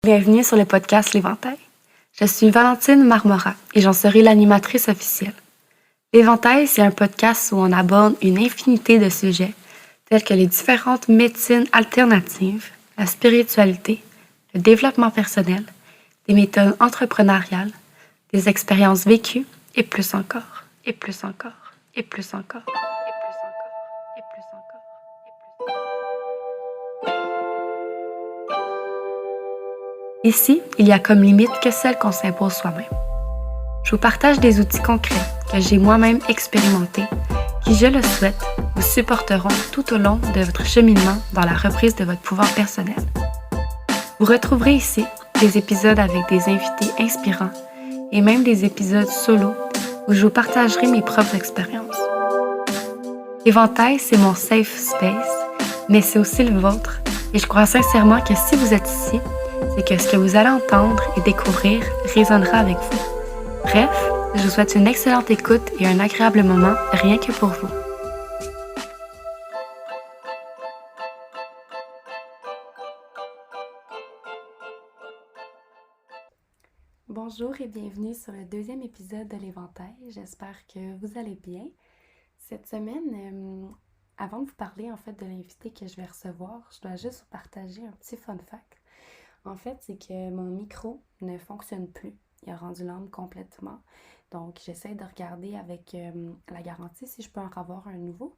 Bienvenue sur le podcast L'Éventail. Je suis Valentine Marmora et j'en serai l'animatrice officielle. L'Éventail, c'est un podcast où on aborde une infinité de sujets tels que les différentes médecines alternatives, la spiritualité, le développement personnel, des méthodes entrepreneuriales, des expériences vécues et plus encore, et plus encore, et plus encore, et plus encore, et plus encore, et plus encore. Ici, il y a comme limite que celle qu'on s'impose soi-même. Je vous partage des outils concrets que j'ai moi-même expérimentés qui, je le souhaite, vous supporteront tout au long de votre cheminement dans la reprise de votre pouvoir personnel. Vous retrouverez ici des épisodes avec des invités inspirants et même des épisodes solo où je vous partagerai mes propres expériences. L'Éventail, c'est mon safe space, mais c'est aussi le vôtre et je crois sincèrement que si vous êtes ici, c'est que ce que vous allez entendre et découvrir résonnera avec vous. Bref, je vous souhaite une excellente écoute et un agréable moment rien que pour vous. Bonjour et bienvenue sur le deuxième épisode de l'Éventail. J'espère que vous allez bien. Cette semaine, avant de vous parler en fait de l'invité que je vais recevoir, je dois juste vous partager un petit fun fact. En fait, c'est que mon micro ne fonctionne plus. Il a rendu l'âme complètement. Donc, j'essaie de regarder avec la garantie si je peux en avoir un nouveau.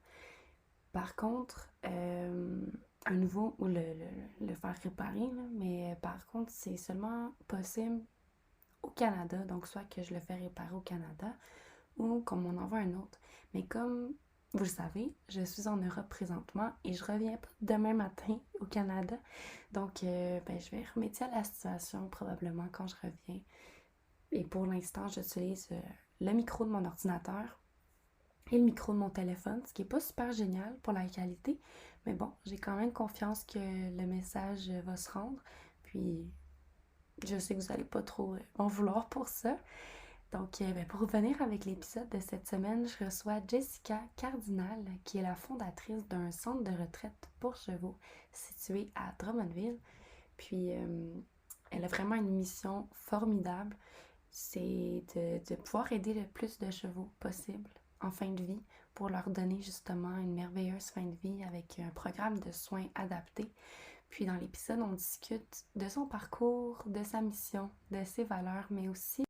Par contre, un nouveau ou le faire réparer, là, mais par contre, c'est seulement possible au Canada. Donc, soit que je le fais réparer au Canada ou qu'on m'en envoie un autre. Mais comme vous le savez, je suis en Europe présentement et je reviens pas demain matin au Canada. Donc, je vais remédier à la situation probablement quand je reviens. Et pour l'instant, j'utilise le micro de mon ordinateur et le micro de mon téléphone, ce qui n'est pas super génial pour la qualité. Mais bon, j'ai quand même confiance que le message va se rendre. Puis, je sais que vous n'allez pas trop m'en vouloir pour ça. Donc, pour revenir avec l'épisode de cette semaine, je reçois Jessica Cardinal, qui est la fondatrice d'un centre de retraite pour chevaux situé à Drummondville. Puis, elle a vraiment une mission formidable, c'est de pouvoir aider le plus de chevaux possible en fin de vie pour leur donner justement une merveilleuse fin de vie avec un programme de soins adapté. Puis dans l'épisode, on discute de son parcours, de sa mission, de ses valeurs, mais aussi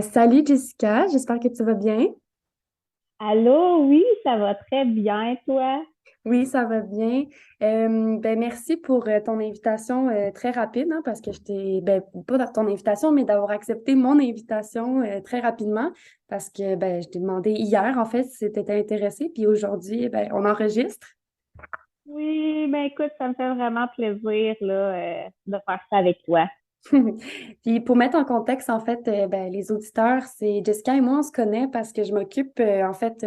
Salut Jessica, j'espère que tu vas bien. Allô, oui, ça va très bien, toi? Oui, ça va bien. Merci pour ton invitation très rapide, hein, parce que je t'ai, pas ton invitation, mais d'avoir accepté mon invitation très rapidement, parce que je t'ai demandé hier, en fait, si tu étais intéressée, puis aujourd'hui, on enregistre. Oui, ben écoute, ça me fait vraiment plaisir là, de faire ça avec toi. Puis pour mettre en contexte, en fait, les auditeurs, c'est Jessica et moi, on se connaît parce que je m'occupe en fait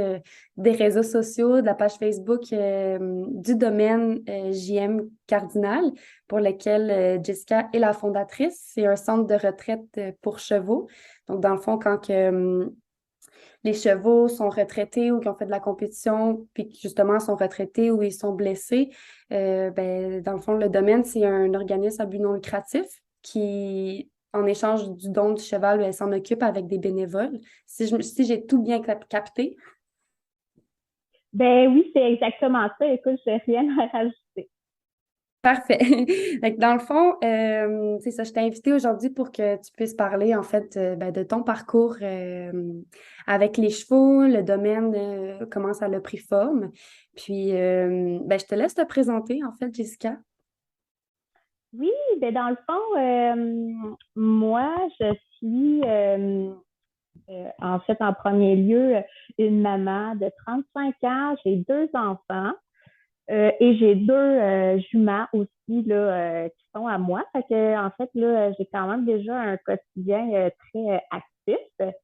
des réseaux sociaux, de la page Facebook du domaine JM Cardinal, pour lequel Jessica est la fondatrice. C'est un centre de retraite pour chevaux. Donc, dans le fond, quand les chevaux sont retraités ou qui ont fait de la compétition, puis qui justement sont retraités ou ils sont blessés, dans le fond, le domaine, c'est un organisme à but non lucratif qui, en échange du don du cheval, elle s'en occupe avec des bénévoles. Si j'ai tout bien capté. Ben oui, c'est exactement ça. Écoute, je n'ai rien à rajouter. Parfait. Fait que dans le fond, c'est ça, je t'ai invité aujourd'hui pour que tu puisses parler en fait de ton parcours avec les chevaux, le domaine, comment ça a pris forme. Puis, je te laisse te présenter en fait, Jessica. Oui, ben dans le fond, moi, je suis en fait en premier lieu une maman de 35 ans. J'ai deux enfants et j'ai deux juments aussi là, qui sont à moi. Fait que, en fait, là, j'ai quand même déjà un quotidien très actif.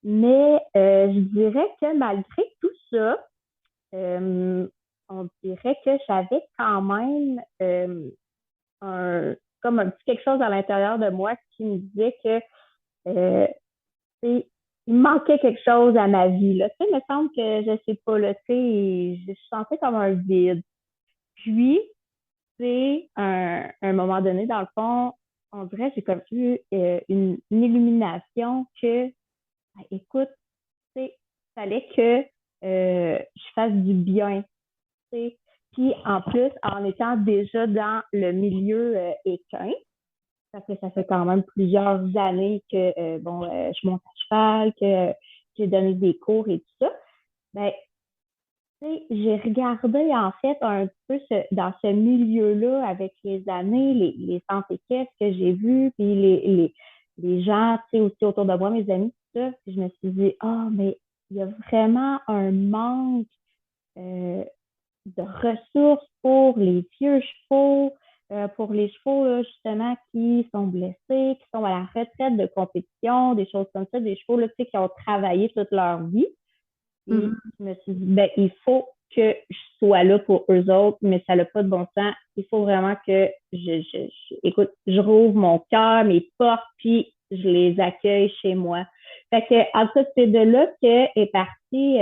Mais je dirais que malgré tout ça, euh, on dirait que j'avais quand même un, comme un petit quelque chose à l'intérieur de moi qui me disait que euh, tu sais, il me manquait quelque chose à ma vie. Là. Tu sais, il me semble que je sais pas, là, tu sais, je sentais comme un vide. Puis, c'est un moment donné, dans le fond, on dirait, j'ai comme eu une illumination que, ben, écoute, tu sais, fallait que je fasse du bien, tu sais. Puis en plus, en étant déjà dans le milieu équin, parce que ça fait quand même plusieurs années que je monte à cheval, que j'ai donné des cours et tout ça, ben, tu sais, j'ai regardé en fait un peu dans ce milieu-là avec les années, les centres équestres que j'ai vus, puis les gens, tu sais, aussi autour de moi, mes amis, tout ça. Puis je me suis dit, ah, mais il y a vraiment un manque euh, de ressources pour les vieux chevaux, pour les chevaux, là, justement, qui sont blessés, qui sont à la retraite de compétition, des choses comme ça, des chevaux, là, tu sais, qui ont travaillé toute leur vie. Et Mhm. je me suis dit, ben, il faut que je sois là pour eux autres, mais ça n'a pas de bon sens. Il faut vraiment que écoute, je rouvre mon cœur, mes portes, puis je les accueille chez moi. Fait que, en fait, c'est de là que est parti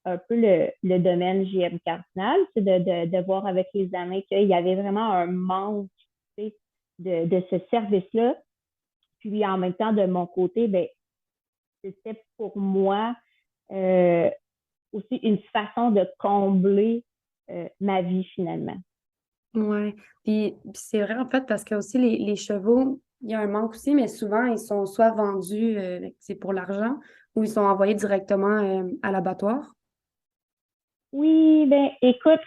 un peu le domaine JM Cardinal, c'est de voir avec les années qu'il y avait vraiment un manque, tu sais, de ce service-là. Puis en même temps, de mon côté, ben, c'était pour moi euh, aussi une façon de combler ma vie finalement. Ouais. Puis c'est vrai en fait parce que aussi les chevaux, il y a un manque aussi, mais souvent ils sont soit vendus, c'est pour l'argent, ou ils sont envoyés directement à l'abattoir. Oui, ben écoute,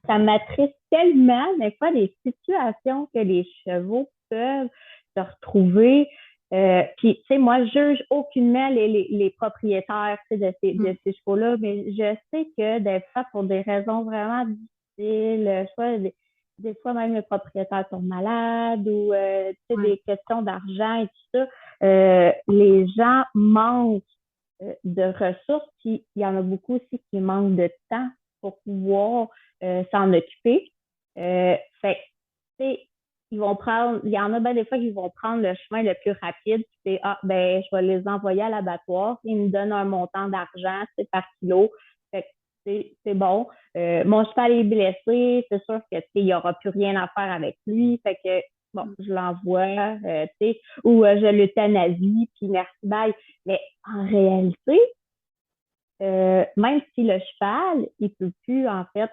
ça m'attriste tellement des fois des situations que les chevaux peuvent se retrouver. Puis, tu sais, moi, je juge aucunement les propriétaires, tu sais, Mm. de ces chevaux-là, mais je sais que des fois, pour des raisons vraiment difficiles, soit des fois même le propriétaire tombe malade ou tu sais, Ouais. des questions d'argent et tout ça, les gens manquent de ressources, puis il y en a beaucoup aussi qui manquent de temps pour pouvoir s'en occuper. Fait tu sais, ils vont prendre, il y en a ben des fois qui vont prendre le chemin le plus rapide, puis c'est ah ben je vais les envoyer à l'abattoir, ils me donnent un montant d'argent, c'est par kilo. Fait que c'est bon. Mon cheval est blessé, c'est sûr que il n'y aura plus rien à faire avec lui. Fait que bon, Mm. je l'envoie, tu sais, ou je l'euthanasie, puis merci, bye. Mais en réalité, même si le cheval, il peut plus en fait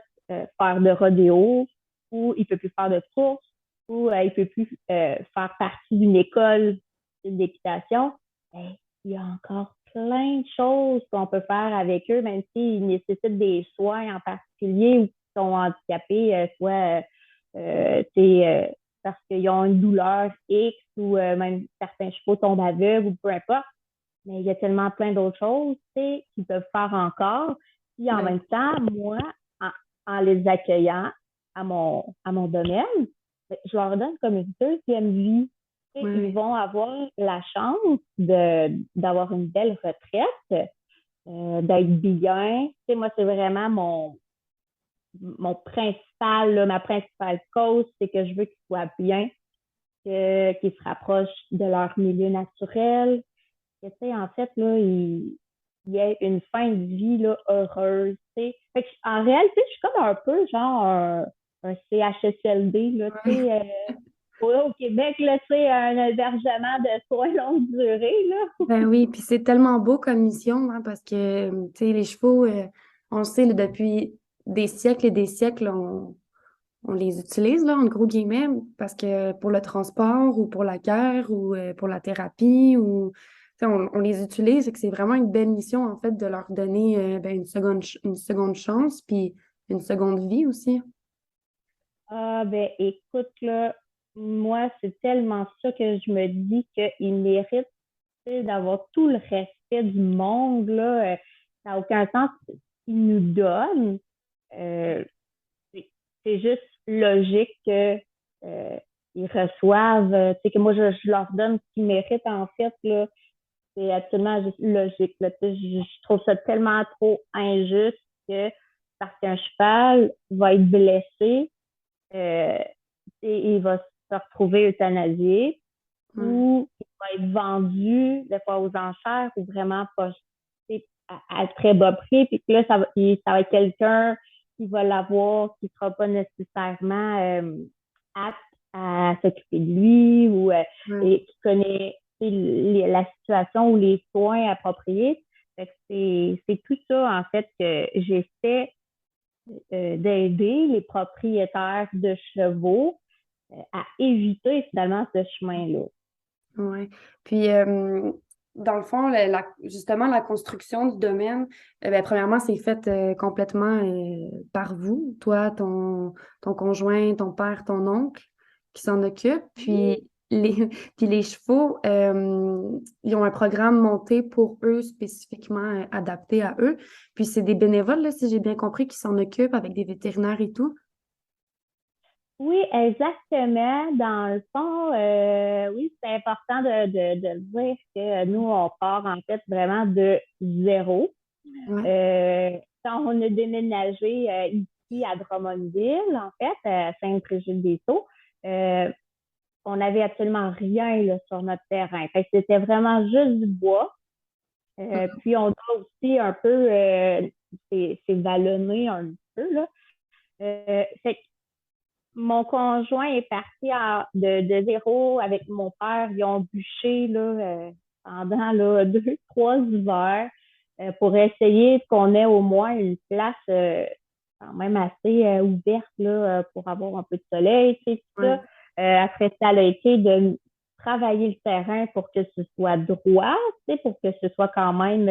faire de rodéo, ou il peut plus faire de course, ou il peut plus faire partie d'une école d'équitation, ben, il y a encore plein de choses qu'on peut faire avec eux, même s'ils nécessitent des soins en particulier ou qu'ils sont handicapés, soit parce qu'ils ont une douleur X ou même certains chevaux tombent aveugles ou peu importe. Mais il y a tellement plein d'autres choses, tu sais, qu'ils peuvent faire encore. Puis en Ben, même temps, moi, en, en les accueillant à mon domaine, ben, je leur donne comme une deuxième vie. Tu sais, ils ouais. vont avoir la chance d'avoir une belle retraite, d'être bien. Tu sais, moi, c'est vraiment mon principal, là, ma principale cause, c'est que je veux qu'ils soient bien, qu'ils se rapprochent de leur milieu naturel, que, tu sais, en fait, là, il y ait une fin de vie là, heureuse. Tu sais. Fait que, en réalité, je suis comme un peu genre un CHSLD, là, tu Ouais. sais, au Québec, là, tu sais, un hébergement de soins longue durée, là. Ben oui, puis c'est tellement beau comme mission, hein, parce que, tu sais, les chevaux, on le sait, là, depuis des siècles, on les utilise, là, en gros guillemets, parce que pour le transport ou pour la guerre ou pour la thérapie, ou, tu sais, on les utilise et que c'est vraiment une belle mission, en fait, de leur donner ben, une seconde chance, puis une seconde vie aussi. Ah, ben, écoute, là, moi, c'est tellement ça que je me dis qu'ils méritent, tu sais, d'avoir tout le respect du monde, là. Ça n'a aucun sens. Ils nous donnent. Euh, c'est juste logique que ils reçoivent, tu sais, que moi, je leur donne ce qu'ils méritent, en fait, là. C'est absolument juste logique, là. Tu sais, je trouve ça tellement trop injuste que parce qu'un cheval va être blessé, euh, il va se retrouver euthanasié Ouais. ou il va être vendu des fois aux enchères ou vraiment pas à très bas prix, puis que là, ça va être quelqu'un qui va l'avoir, qui ne sera pas nécessairement apte à s'occuper de lui ou Ouais. et qui connaît la situation ou les soins appropriés. Fait que c'est tout ça, en fait, que j'essaie d'aider les propriétaires de chevaux à éviter finalement ce chemin-là. Ouais. Puis, dans le fond, justement, la construction du domaine, ben, premièrement, c'est fait complètement par vous, toi, ton conjoint, ton père, ton oncle, qui s'en occupent. Puis puis les chevaux, ils ont un programme monté pour eux, spécifiquement adapté à eux. Puis c'est des bénévoles, là, si j'ai bien compris, qui s'en occupent avec des vétérinaires et tout. Oui, exactement. Dans le fond, oui, c'est important de dire que nous, on part en fait vraiment de zéro. Ouais. Quand on a déménagé ici à Drummondville, en fait, à Sainte-Brigitte-des-Sceaux, euh, on n'avait absolument rien là, sur notre terrain. Fait que c'était vraiment juste du bois. Puis on a aussi un peu, c'est vallonné un peu, là. Fait que mon conjoint est parti de zéro avec mon père. Ils ont bûché là, pendant là, 2, 3 hivers pour essayer qu'on ait au moins une place quand même assez ouverte là, pour avoir un peu de soleil, tu sais, tout ça. Ouais. Après ça, a été de travailler le terrain pour que ce soit droit, tu sais, pour que ce soit quand même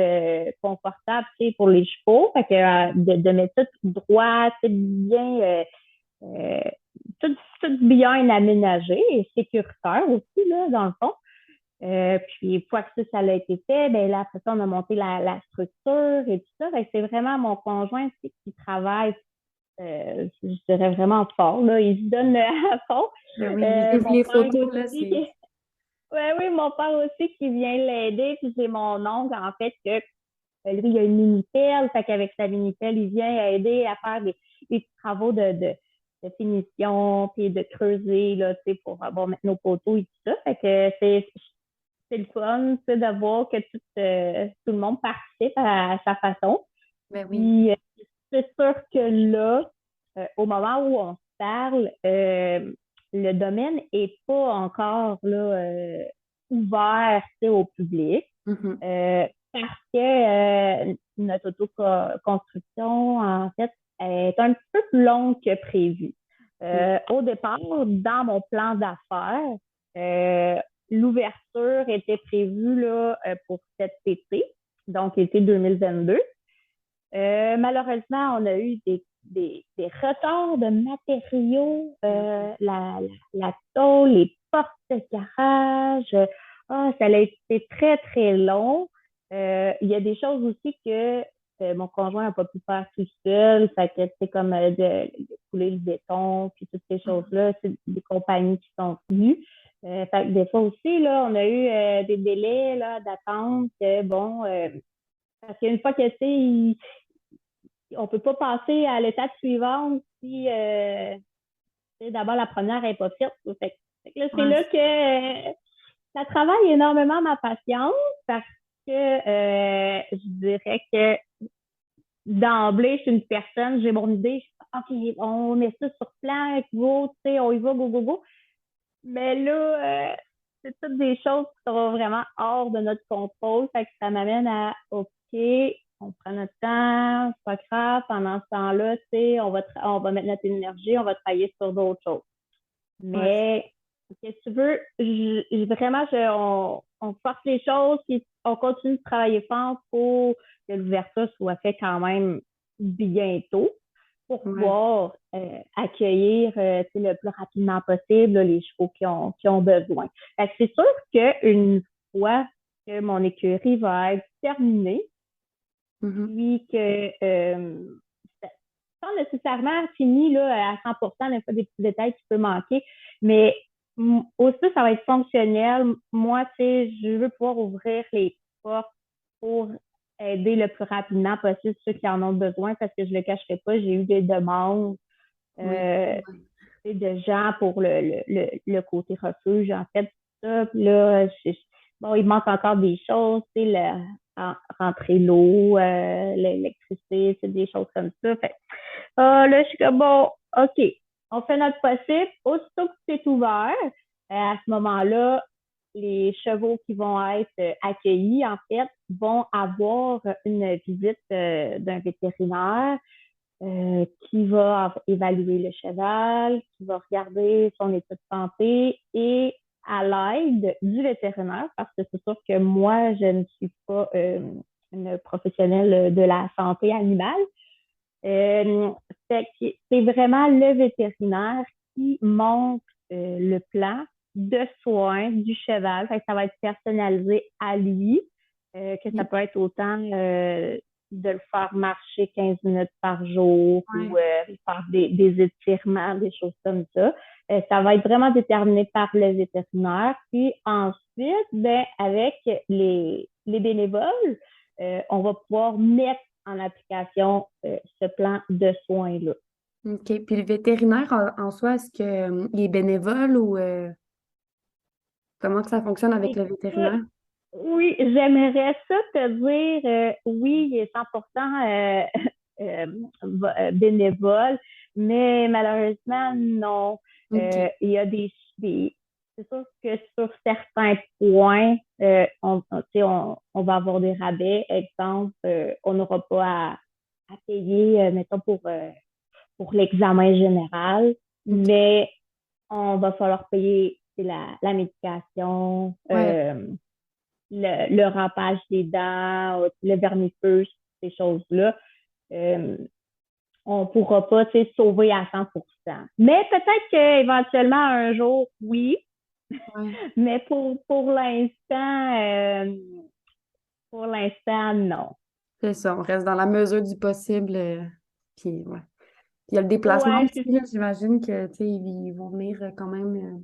confortable, tu sais, pour les chevaux. Fait que de mettre ça tout droit, tu sais, bien euh, tout bien aménagé et sécuritaire aussi, là, dans le fond. Puis, une fois que ça a été fait, ben là, après ça, on a monté la structure et tout ça. C'est vraiment mon conjoint aussi qui travaille, je dirais vraiment fort, là. Il se donne à fond. Ben oui, j'ai vu Mon les père photos, là, aussi, c'est... ouais, oui, mon père aussi qui vient l'aider. Puis, j'ai mon oncle, en fait, que lui, il a une Minitel, fait qu'avec sa Minitel, il vient aider à faire des petits travaux de finition, puis de creuser, là, tu sais, pour avoir mettre nos poteaux et tout ça. Fait que c'est le fun, tu sais, de voir que tout le monde participe à sa façon. Ben oui. Puis, c'est sûr que là, au moment où on se parle, le domaine est pas encore là, ouvert, tu sais, au public. Mhm. Parce que notre autoconstruction, en fait, est un petit peu plus longue que prévu. Au départ, dans mon plan d'affaires, l'ouverture était prévue là, pour cet été, donc été 2022. Malheureusement, on a eu des retards de matériaux, la tôle, les portes de garage. Ça a été très, très long. Il y a des choses aussi que mon conjoint n'a pas pu faire tout seul. Fait que c'est comme de couler le béton, puis toutes ces choses-là. C'est des compagnies qui sont venues. Fait que des fois aussi, là, on a eu des délais là, d'attente. Bon, parce qu'une fois que, tu sais, on peut pas passer à l'étape suivante si d'abord la première n'est pas faite. Fait que là, c'est Ouais. là que ça travaille énormément ma patience parce que je dirais que d'emblée, je suis une personne, j'ai mon idée, OK, on met ça sur plan, go, tu sais, on y va, go, go, go. Mais là, c'est toutes des choses qui sont vraiment hors de notre contrôle. Fait que ça m'amène à OK, on prend notre temps, c'est pas grave. Pendant ce temps-là, tu sais, on va mettre notre énergie, on va travailler sur d'autres choses. Ouais. Mais qu'est-ce que tu veux? Vraiment, on force les choses, puis on continue de travailler fort pour que l'ouverture soit faite quand même bientôt pour Ouais. pouvoir accueillir le plus rapidement possible là, les chevaux qui ont besoin. C'est sûr qu'une fois que mon écurie va être terminée, Mhm. puis que pas nécessairement fini là, à 100%, des fois des petits détails qui peuvent manquer, mais aussi ça va être fonctionnel. Moi, tu sais, je veux pouvoir ouvrir les portes pour aider le plus rapidement possible ceux qui en ont besoin parce que je ne le cacherai pas, j'ai eu des demandes Oui. euh, Ouais. de gens pour le côté refuge, en fait, ça. Puis là, bon, il manque encore des choses, tu sais, rentrer l'eau, l'électricité, c'est des choses comme ça. Fait là, je suis comme, bon, OK, on fait notre possible. Aussitôt que c'est ouvert, à ce moment-là, les chevaux qui vont être accueillis, en fait, vont avoir une visite d'un vétérinaire qui va évaluer le cheval, qui va regarder son état de santé et à l'aide du vétérinaire, parce que c'est sûr que moi, je ne suis pas une professionnelle de la santé animale. Euh, c'est vraiment le vétérinaire qui monte le plan de soins du cheval. Fait que ça va être personnalisé à lui, que ça Oui. peut être autant de le faire marcher 15 minutes par jour ou Ouais. faire des étirements, des choses comme ça. Ça va être vraiment déterminé par le vétérinaire. Puis ensuite, ben, avec les bénévoles, on va pouvoir mettre en application ce plan de soins-là. OK. Puis le vétérinaire en soi, est-ce que il est bénévole ou comment que ça fonctionne avec le Écoute, vétérinaire? oui, j'aimerais ça te dire, oui, il est 100% euh, bénévole, mais malheureusement, non. OK. Il y a c'est sûr que sur certains points, tu sais, on va avoir des rabais. Exemple, on n'aura pas à payer, mettons, pour l'examen général, OK. mais on va falloir payer la médication, Ouais. le rampage des dents, le vermifuge, ces choses-là. Euh, on ne pourra pas sauver à 100%. Mais peut-être qu'éventuellement, un jour, oui, Ouais. mais pour l'instant, non. C'est ça, on reste dans la mesure du possible. Puis, ouais. Puis il y a le déplacement Ouais, aussi, là, j'imagine que, tu sais, ils vont venir quand même,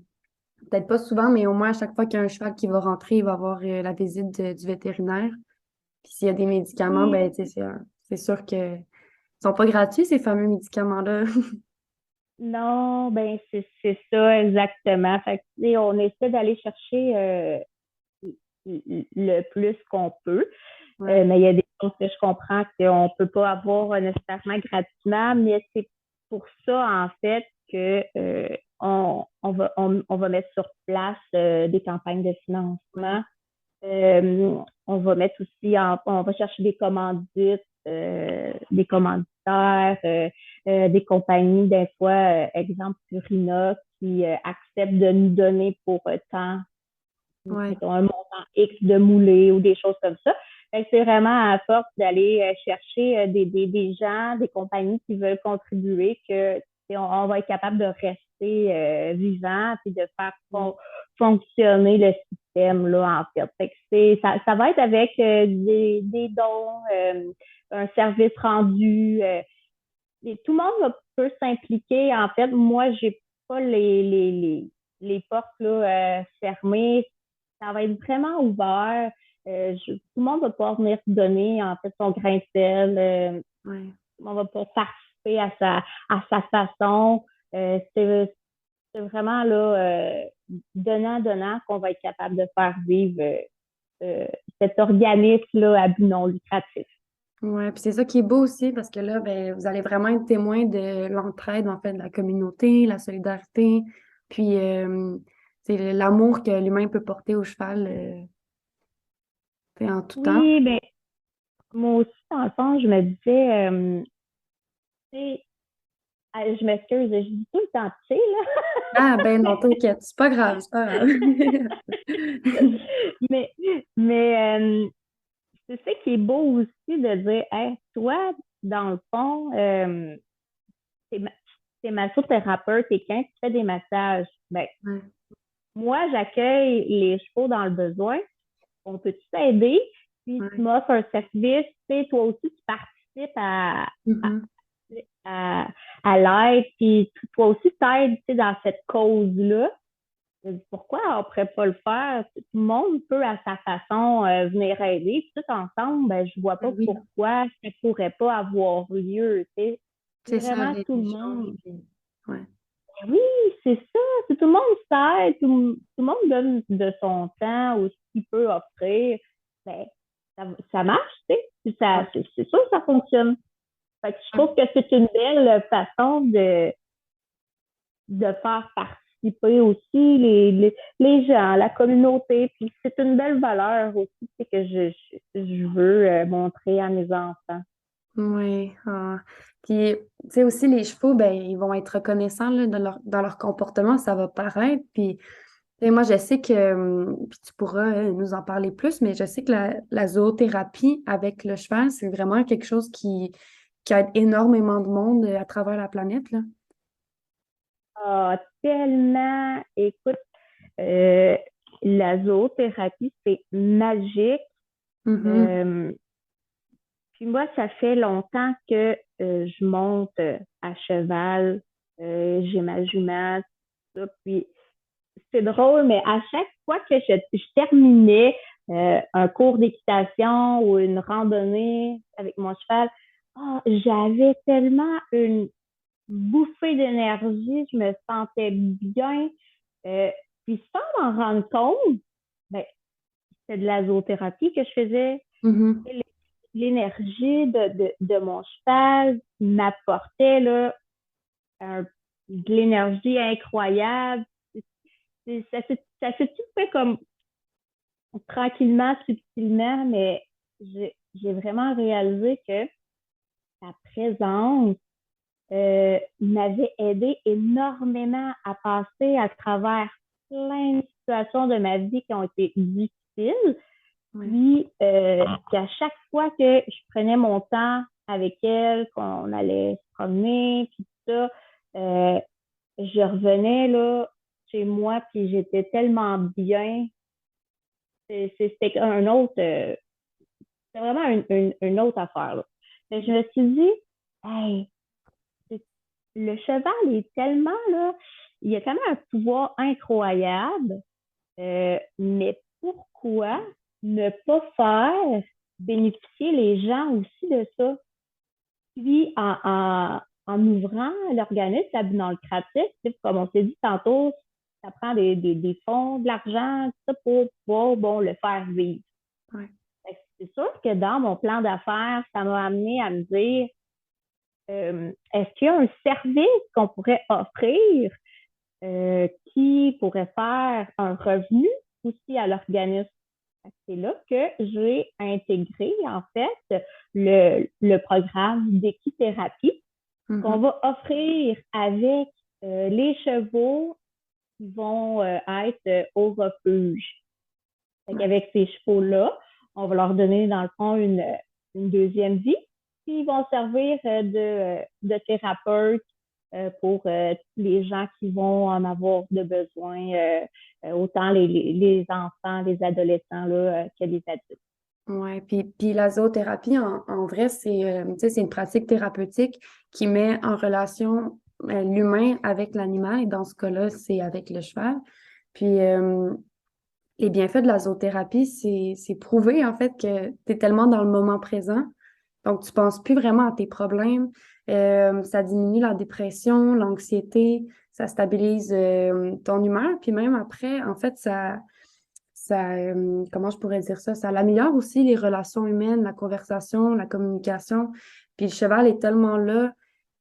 peut-être pas souvent, mais au moins à chaque fois qu'il y a un cheval qui va rentrer, il va avoir la visite du vétérinaire. Puis s'il y a des médicaments, oui, ben, tu sais, c'est sûr que ils sont pas gratuits, ces fameux médicaments-là. non, ben c'est ça exactement. Fait que, tu sais, on essaie d'aller chercher le plus qu'on peut. Ouais. Mais il y a des choses que je comprends qu'on ne peut pas avoir nécessairement gratuitement, mais c'est pour ça, en fait, que on va mettre sur place des campagnes de Ouais. financement. On va mettre aussi, on va chercher des des commanditaires, des compagnies, des fois, exemple Purina, qui acceptent de nous donner pour tant Ouais. mettons, un montant X de moulé ou des choses comme ça. C'est vraiment à force d'aller chercher des gens, des compagnies qui veulent contribuer que on va être capable de rester vivant et de faire Mm. fonctionner le système là en fait. Ça va être avec des dons, un service rendu. Et tout le monde peut s'impliquer. En fait, moi, j'ai pas les portes là, fermées. Ça va être vraiment ouvert. Tout le monde va pouvoir venir donner en fait son grain de sel. Ouais. On va pouvoir participer à sa façon. C'est vraiment là, donnant qu'on va être capable de faire vivre euh, cet organisme-là à but non lucratif. Ouais, puis c'est ça qui est beau aussi parce que là, ben, vous allez vraiment être témoin de l'entraide, en fait, de la communauté, la solidarité, puis c'est l'amour que l'humain peut porter au cheval en tout temps. Oui, ben moi aussi, dans le fond, je me disais, tu sais, je m'excuse, je dis tout le temps, tu sais, Ah ben non, t'inquiète, c'est pas grave, c'est pas grave. là. mais, mais c'est ça qui est beau aussi de dire, hey, toi, dans le fond, t'es, ma- t'es massothérapeute, t'es quelqu'un qui fait des massages. Ben, Ouais, moi, j'accueille les chevaux dans le besoin. On peut t'aider? Puis tu ouais. m'offres un service, tu sais, toi aussi, tu participes Mhm. à, à l'aide, puis toi aussi, t'aides, tu sais, dans cette cause-là. Pourquoi on ne pourrait pas le faire? Tout le monde peut à sa façon venir aider. Puis tout ensemble, ben, je vois pas Ben oui, pourquoi ça pourrait pas avoir lieu. Tu sais. C'est c'est ça, vraiment les tout le échanges. monde. Puis- Ouais. Oui, c'est ça. Tout le monde s'aide, tout le monde donne de son temps ou ce qu'il peut offrir. Ben, ça marche, tu sais. Puis Ouais. c'est sûr que ça fonctionne. Fait que je trouve que c'est une belle façon de faire participer aussi les gens, la communauté. Puis c'est une belle valeur aussi, c'est que je veux montrer à mes enfants. Oui. Ah. Puis, tu sais, aussi, les chevaux, ben, ils vont être reconnaissants là, dans leur comportement, ça va paraître. Puis, tu sais, moi, je sais que, puis tu pourras nous en parler plus, mais je sais que la zoothérapie avec le cheval, c'est vraiment quelque chose qui aide énormément de monde à travers la planète, là. Ah, tellement, écoute, euh, la zoothérapie, c'est magique. Mhm. Euh, Puis moi, ça fait longtemps que je monte à cheval. J'ai ma jument, tout ça. Puis c'est drôle, mais à chaque fois que je terminais un cours d'équitation ou une randonnée avec mon cheval, ah, j'avais tellement une bouffée d'énergie, je me sentais bien. Euh, Puis sans m'en rendre compte, ben, c'est de la zoothérapie que je faisais. Mhm. L'énergie de mon cheval m'apportait là, de l'énergie incroyable. Ça s'est tout fait comme tranquillement, subtilement, mais j'ai vraiment réalisé que sa présence m'avait aidé énormément à passer à travers plein de situations de ma vie qui ont été difficiles. Ouais. Puis à chaque fois que je prenais mon temps avec elle, qu'on allait se promener, puis tout ça, je revenais là chez moi, puis j'étais tellement bien. C'était un autre, c'est vraiment une autre affaire, là. Mais je me suis dit, hey, le cheval est tellement là, il a tellement un pouvoir incroyable, mais pourquoi ne pas faire bénéficier les gens aussi de ça? Puis en ouvrant l'organisme à but non lucratif, comme on s'est dit tantôt, ça prend des fonds, de l'argent, tout ça pour pouvoir bon, le faire vivre. Ouais. C'est sûr que dans mon plan d'affaires, ça m'a amené à me dire est-ce qu'il y a un service qu'on pourrait offrir qui pourrait faire un revenu aussi à l'organisme? C'est là que j'ai intégré, en fait, le programme d'équithérapie qu'on Mhm. va offrir avec les chevaux qui vont être au refuge. Ouais. Avec ces chevaux-là, on va leur donner, dans le fond, une deuxième vie. Puis ils vont servir de thérapeutes pour les gens qui vont en avoir de besoin, autant les enfants, les adolescents là, que les adultes. Ouais. Puis la zoothérapie, en vrai, tu sais, c'est une pratique thérapeutique qui met en relation l'humain avec l'animal, et dans ce cas-là, c'est avec le cheval. Puis les bienfaits de la zoothérapie, c'est prouver en fait que tu es tellement dans le moment présent, donc tu penses plus vraiment à tes problèmes. Ça diminue la dépression, l'anxiété, ça stabilise ton humeur, puis même après, en fait, comment je pourrais dire ça? Ça améliore aussi les relations humaines, la conversation, la communication. Puis le cheval est tellement là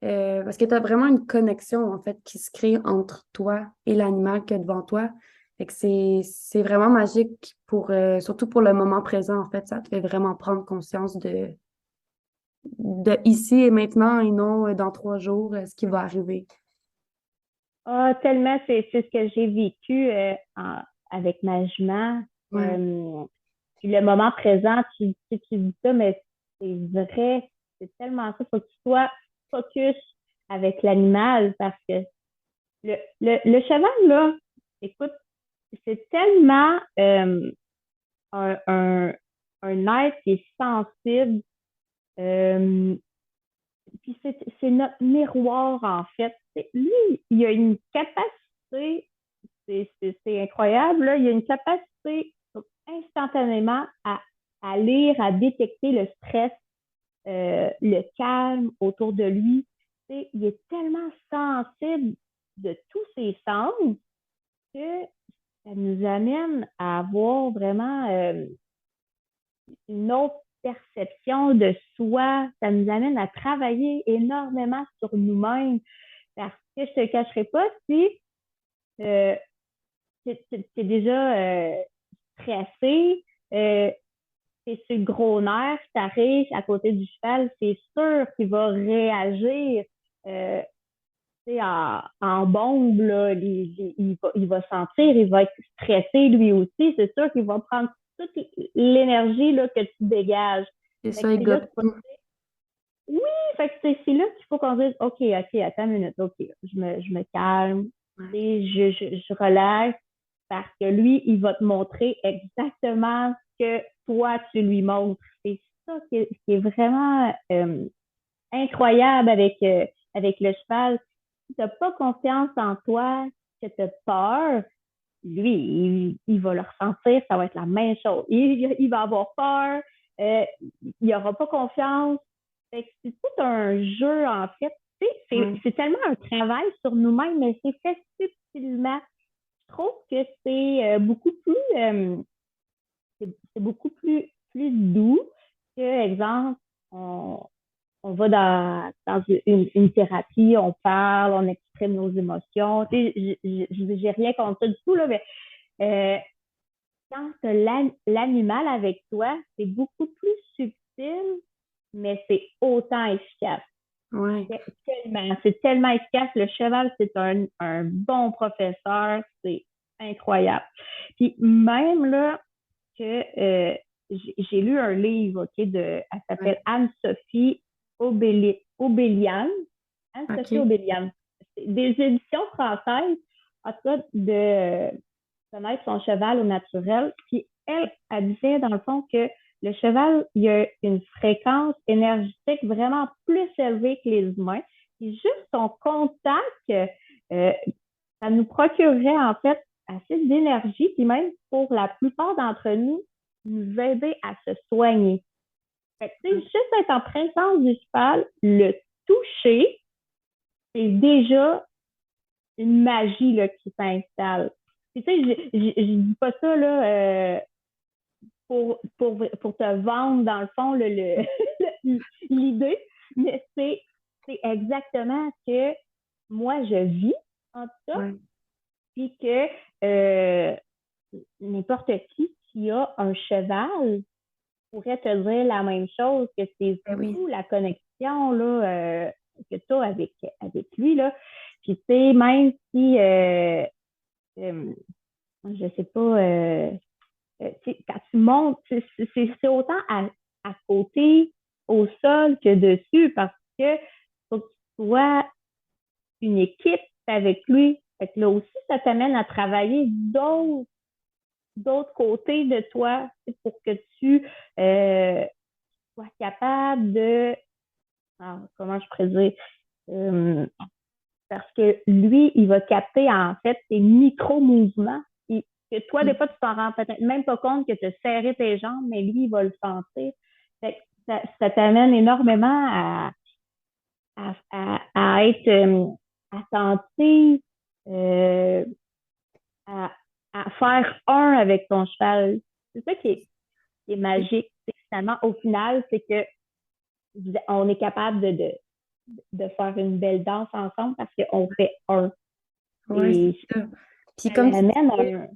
parce que tu as vraiment une connexion en fait qui se crée entre toi et l'animal que devant toi. Fait que c'est vraiment magique pour surtout pour le moment présent en fait, ça te fait vraiment prendre conscience de ici et maintenant et non dans 3 jours ce qui va arriver. Ah, tellement, c'est ce que j'ai vécu avec ma jument. Ouais. Puis le moment présent, tu dis ça, mais c'est vrai, c'est tellement ça. Il faut que tu sois focus avec l'animal parce que le cheval, là, écoute, c'est tellement un, un, un être qui est sensible. Euh, Puis c'est notre miroir, en fait. Lui, il a une capacité, c'est incroyable, là, il a une capacité instantanément à lire, à détecter le stress, le calme autour de lui. Il est tellement sensible de tous ses sens que ça nous amène à avoir vraiment une autre perception de soi. Ça nous amène à travailler énormément sur nous-mêmes. Parce que je te cacherai pas, si euh, t'es déjà stressé, t'es sur le gros nerf, t'arrives à côté du cheval, c'est sûr qu'il va réagir euh, en bombe, là, il va sentir, il va être stressé lui aussi. C'est sûr qu'il va prendre toute l'énergie là, que tu dégages. C'est Fait que ça, il c'est là gobe qu'il faut... tout. Oui, fait que c'est là qu'il faut qu'on dise, OK, attends une minute, OK, je me calme, Ouais. je relaxe, parce que lui, il va te montrer exactement ce que toi, tu lui montres. C'est ça qui est vraiment incroyable avec le cheval. Si tu n'as pas confiance en toi, que tu as peur, lui, il va le ressentir, ça va être la même chose. Il va avoir peur, euh, il n'aura pas confiance. Fait que c'est tout un jeu, en fait. Ouais. C'est tellement un travail sur nous-mêmes, mais c'est fait subtilement. Je trouve que c'est c'est beaucoup plus doux que, exemple, on va dans une thérapie, on parle, on exprime nos émotions. Tu sais, j'ai rien contre ça du tout, là, mais euh, quand tu as l'animal avec toi, c'est beaucoup plus subtil, mais c'est autant efficace. Ouais. C'est tellement efficace. Le cheval, c'est un bon professeur. C'est incroyable. Puis même là, que j'ai lu un livre, OK, elle Ouais. s'appelle Anne-Sophie Obélian. Anne-Sophie OK. Obélian. C'est des éditions françaises, en tout cas, de connaître son cheval au naturel. Puis elle disait, dans le fond, que le cheval, il a une fréquence énergétique vraiment plus élevée que les humains. Puis juste son contact, euh, ça nous procurerait en fait assez d'énergie, puis même pour la plupart d'entre nous, nous aider à se soigner. Fait que, tu sais, juste être en présence du cheval, le toucher, c'est déjà une magie là, qui s'installe. Puis, tu sais, je dis pas ça là, pour te vendre, dans le fond, l'idée, mais c'est exactement ce que moi, je vis, en tout cas, Ouais. puis que euh, n'importe qui a un cheval pourrait te dire la même chose, que c'est Ben oui. fou la connexion là, que tu as avec lui. Là. Puis tu sais, même si euh, je sais pas, quand tu montes, c'est autant à côté, au sol que dessus, parce que faut que tu sois une équipe avec lui. Fait que là aussi, ça t'amène à travailler d'autres côtés de toi pour que tu sois capable de, comment je pourrais dire, euh, parce que lui, il va capter en fait tes micro-mouvements. Que toi, des fois, tu t'en rends peut-être même pas compte que tu as serré tes jambes, mais lui, il va le sentir. Fait que ça t'amène énormément à être attentif, euh, à, à faire un avec ton cheval. C'est ça qui est magique. C'est finalement, au final, c'est que on est capable de faire une belle danse ensemble parce qu'on fait un. Ouais, c'est Et ça. Puis ça l'amène un...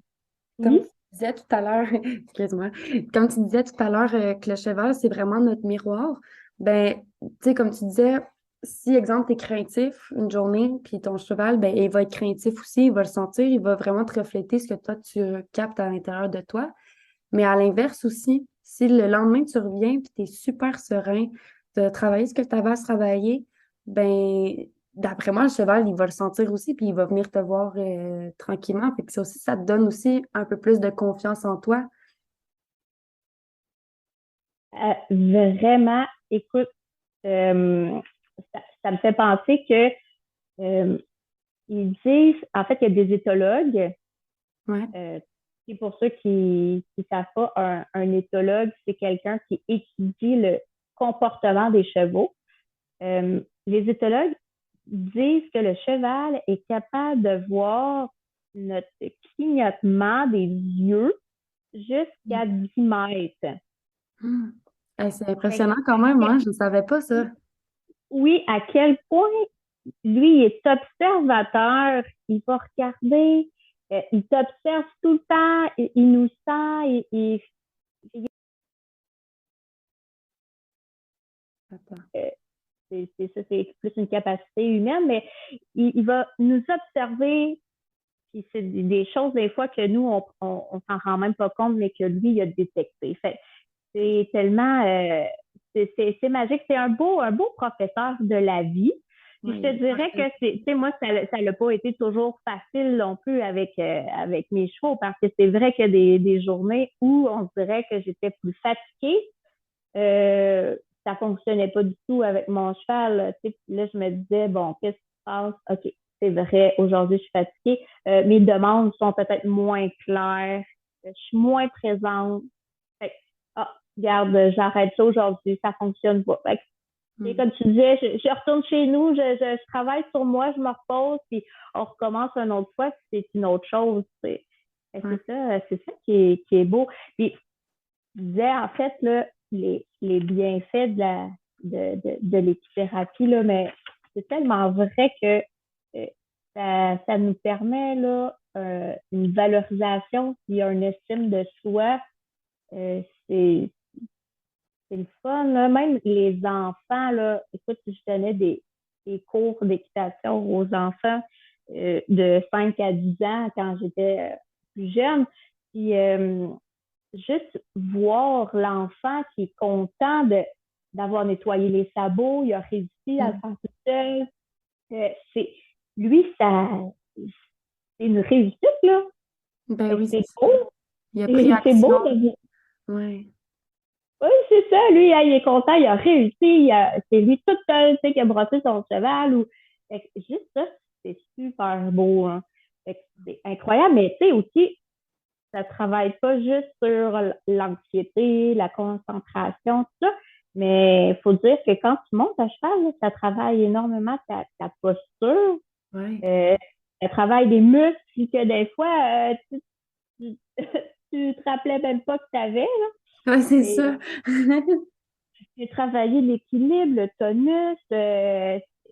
comme Oui? tu disais tout à l'heure, excuse-moi, comme tu disais tout à l'heure que le cheval, c'est vraiment notre miroir, ben, tu sais, comme tu disais, si, exemple, tu es craintif une journée, puis ton cheval, ben, il va être craintif aussi, il va le sentir, il va vraiment te refléter ce que toi, tu captes à l'intérieur de toi. Mais à l'inverse aussi, si le lendemain tu reviens puis tu es super serein, tu as travaillé ce que tu avais à se travailler, ben d'après moi, le cheval, il va le sentir aussi, puis il va venir te voir tranquillement. Fait que ça aussi, ça te donne aussi un peu plus de confiance en toi. Vraiment, écoute, euh, ça me fait penser que euh, ils disent, en fait, il y a des éthologues, Ouais, et pour ceux qui savent pas, un éthologue, c'est quelqu'un qui étudie le comportement des chevaux. Les éthologues, disent que le cheval est capable de voir notre clignotement des yeux jusqu'à 10 mètres. Hmm. C'est Fait que, impressionnant quand même, hein? Je ne savais pas ça. oui, à quel point lui, il est observateur, il va regarder, il t'observe tout le temps, il nous sent, Attends. euh, c'est ça, c'est plus une capacité humaine, mais il va nous observer, puis c'est des choses des fois que nous, on s'en rend même pas compte, mais que lui, il a détecté. Fait c'est tellement, c'est magique. C'est un beau professeur de la vie. Puis je Oui, te il est dirais que parfait. tu sais, moi, ça l'a pas été toujours facile non plus avec mes chevaux, parce que c'est vrai qu'il y a des journées où on dirait que j'étais plus fatiguée. Ça fonctionnait pas du tout avec mon cheval. Tu sais, puis là, je me disais, bon, qu'est-ce qui se passe? OK, c'est vrai, aujourd'hui, je suis fatiguée. Mes demandes sont peut-être moins claires. Je suis moins présente. Fait que, ah, regarde, j'arrête ça aujourd'hui, ça fonctionne pas. Fait que, et Hmm. comme tu disais, je retourne chez nous, je travaille sur moi, je me repose, puis on recommence une autre fois, puis c'est une autre chose. Ouais. C'est ça qui est beau. Puis je disais, en fait, là, les bienfaits de l'équithérapie, là, mais c'est tellement vrai que ça nous permet là, une valorisation puis une estime de soi. Euh, c'est c'est le fun, là. Même les enfants, là, écoute, je donnais des cours d'équitation aux enfants de 5 à 10 ans quand j'étais plus jeune. Puis juste voir l'enfant qui est content d'avoir nettoyé les sabots, il a réussi à le Hmm. faire tout seul. C'est, lui, ça, c'est une réussite, là. Ben Fait que oui, c'est c'est ça. beau. Il a pris C'est beau action. de Oui. Oui, c'est ça. Lui, il est content, il a réussi. C'est lui tout seul, tu sais, qui a brossé son cheval. Fait que juste ça, c'est super beau. Hein. Fait que c'est incroyable. Mais tu sais, aussi, ça travaille pas juste sur l'anxiété, la concentration, tout ça. Mais il faut dire que quand tu montes à cheval, là, ça travaille énormément ta posture. Oui. Euh, ça travaille des muscles que des fois, tu, tu te rappelais même pas que tu avais. Ouais, c'est Et ça. j'ai travaillé l'équilibre, le tonus,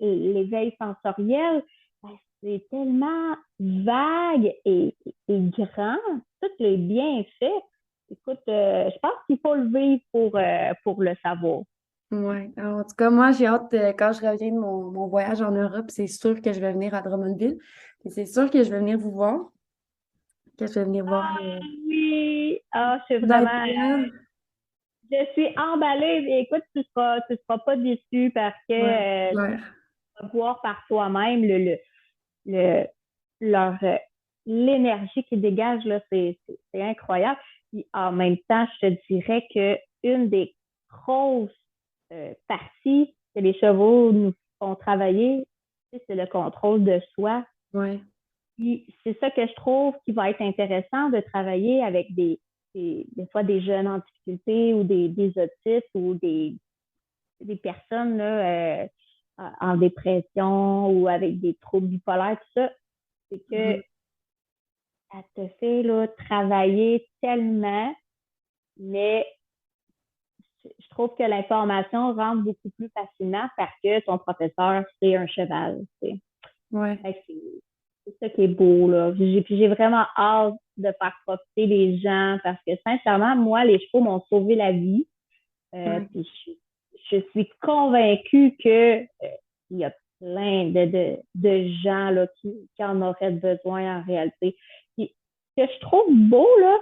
l'éveil sensoriel. Ben, c'est tellement vague et grand, tous les bienfaits. Écoute, je pense qu'il faut le vivre pour le savoir. Ouais. Alors, en tout cas, moi, j'ai hâte, quand je reviens de mon voyage en Europe, c'est sûr que je vais venir à Drummondville. Et c'est sûr que je vais venir vous voir, que je vais venir voir Oui, je suis dans vraiment, Étienne. je suis emballée. Et écoute, tu seras pas déçu parce que Ouais, tu clair. vas voir par toi-même le, leur l'énergie qu'ils dégagent, là, c'est incroyable. Puis en même temps, je te dirais que une des grosses parties que les chevaux nous font travailler, c'est le contrôle de soi. Ouais. Puis c'est ça que je trouve qui va être intéressant de travailler avec des fois des jeunes en difficulté ou des autistes ou des personnes là, en dépression ou avec des troubles bipolaires, tout ça. C'est que Mhm. ça te fait là, travailler tellement, mais je trouve que l'information rentre beaucoup plus facilement parce que ton professeur, c'est un cheval. Ouais. C'est ça qui est beau. Là. Puis j'ai vraiment hâte de faire profiter les gens parce que sincèrement, moi, les chevaux m'ont sauvé la vie. Ouais. Puis je suis convaincue que il y a plein de gens là, qui en auraient besoin en réalité. Puis, ce que je trouve beau là,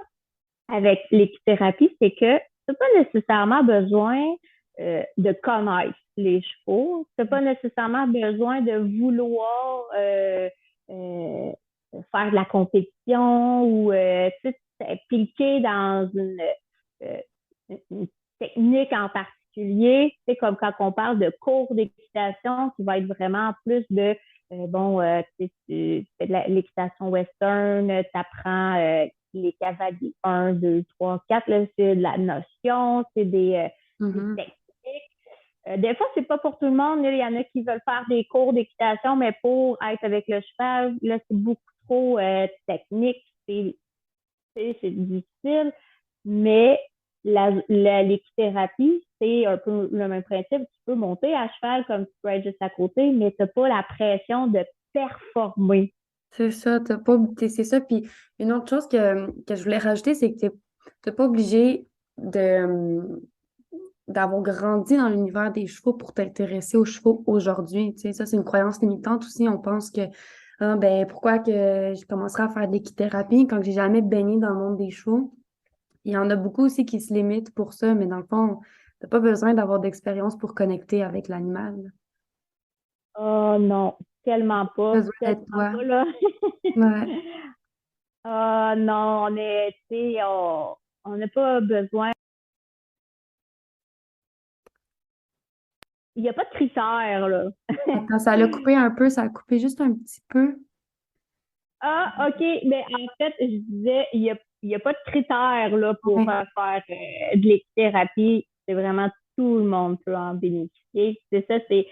avec l'équithérapie, c'est que tu n'as pas nécessairement besoin de connaître les chevaux. Tu n'as pas nécessairement besoin de vouloir euh, faire de la compétition ou t'impliquer dans euh, une technique en particulier. C'est comme quand on parle de cours d'équitation qui va être vraiment plus de tu fais de l'équitation western, tu apprends les cavaliers 1, 2, 3, 4, là, c'est de la notion, c'est des Mhm. techniques. Des fois, c'est pas pour tout le monde. Là. Il y en a qui veulent faire des cours d'équitation, mais pour être avec le cheval, là, c'est beaucoup trop technique. C'est difficile. Mais l'équithérapie, c'est un peu le même principe. Tu peux monter à cheval comme tu peux être juste à côté, mais tu n'as pas la pression de performer. C'est ça, t'as pas, c'est ça. Puis une autre chose que je voulais rajouter, c'est que t'es pas obligé d'avoir grandi dans l'univers des chevaux pour t'intéresser aux chevaux aujourd'hui. Tu sais, ça, c'est une croyance limitante aussi. On pense que, ah, ben, pourquoi que je commencerai à faire de l'équithérapie quand j'ai jamais baigné dans le monde des chevaux? Il y en a beaucoup aussi qui se limitent pour ça, mais dans le fond, t'as pas besoin d'avoir d'expérience pour connecter avec l'animal. Oh non, Besoin tellement d'être toi. pas, là. Ouais. Ah non, tu sais, on n'a pas besoin. Il n'y a pas de critères, là. Attends, ça l'a coupé un peu, ça a coupé juste un petit peu. Ah, OK. Mais en fait, je disais, il y a pas de critères là, pour Ouais. faire de l'équithérapie. C'est vraiment tout le monde peut en bénéficier. C'est ça, c'est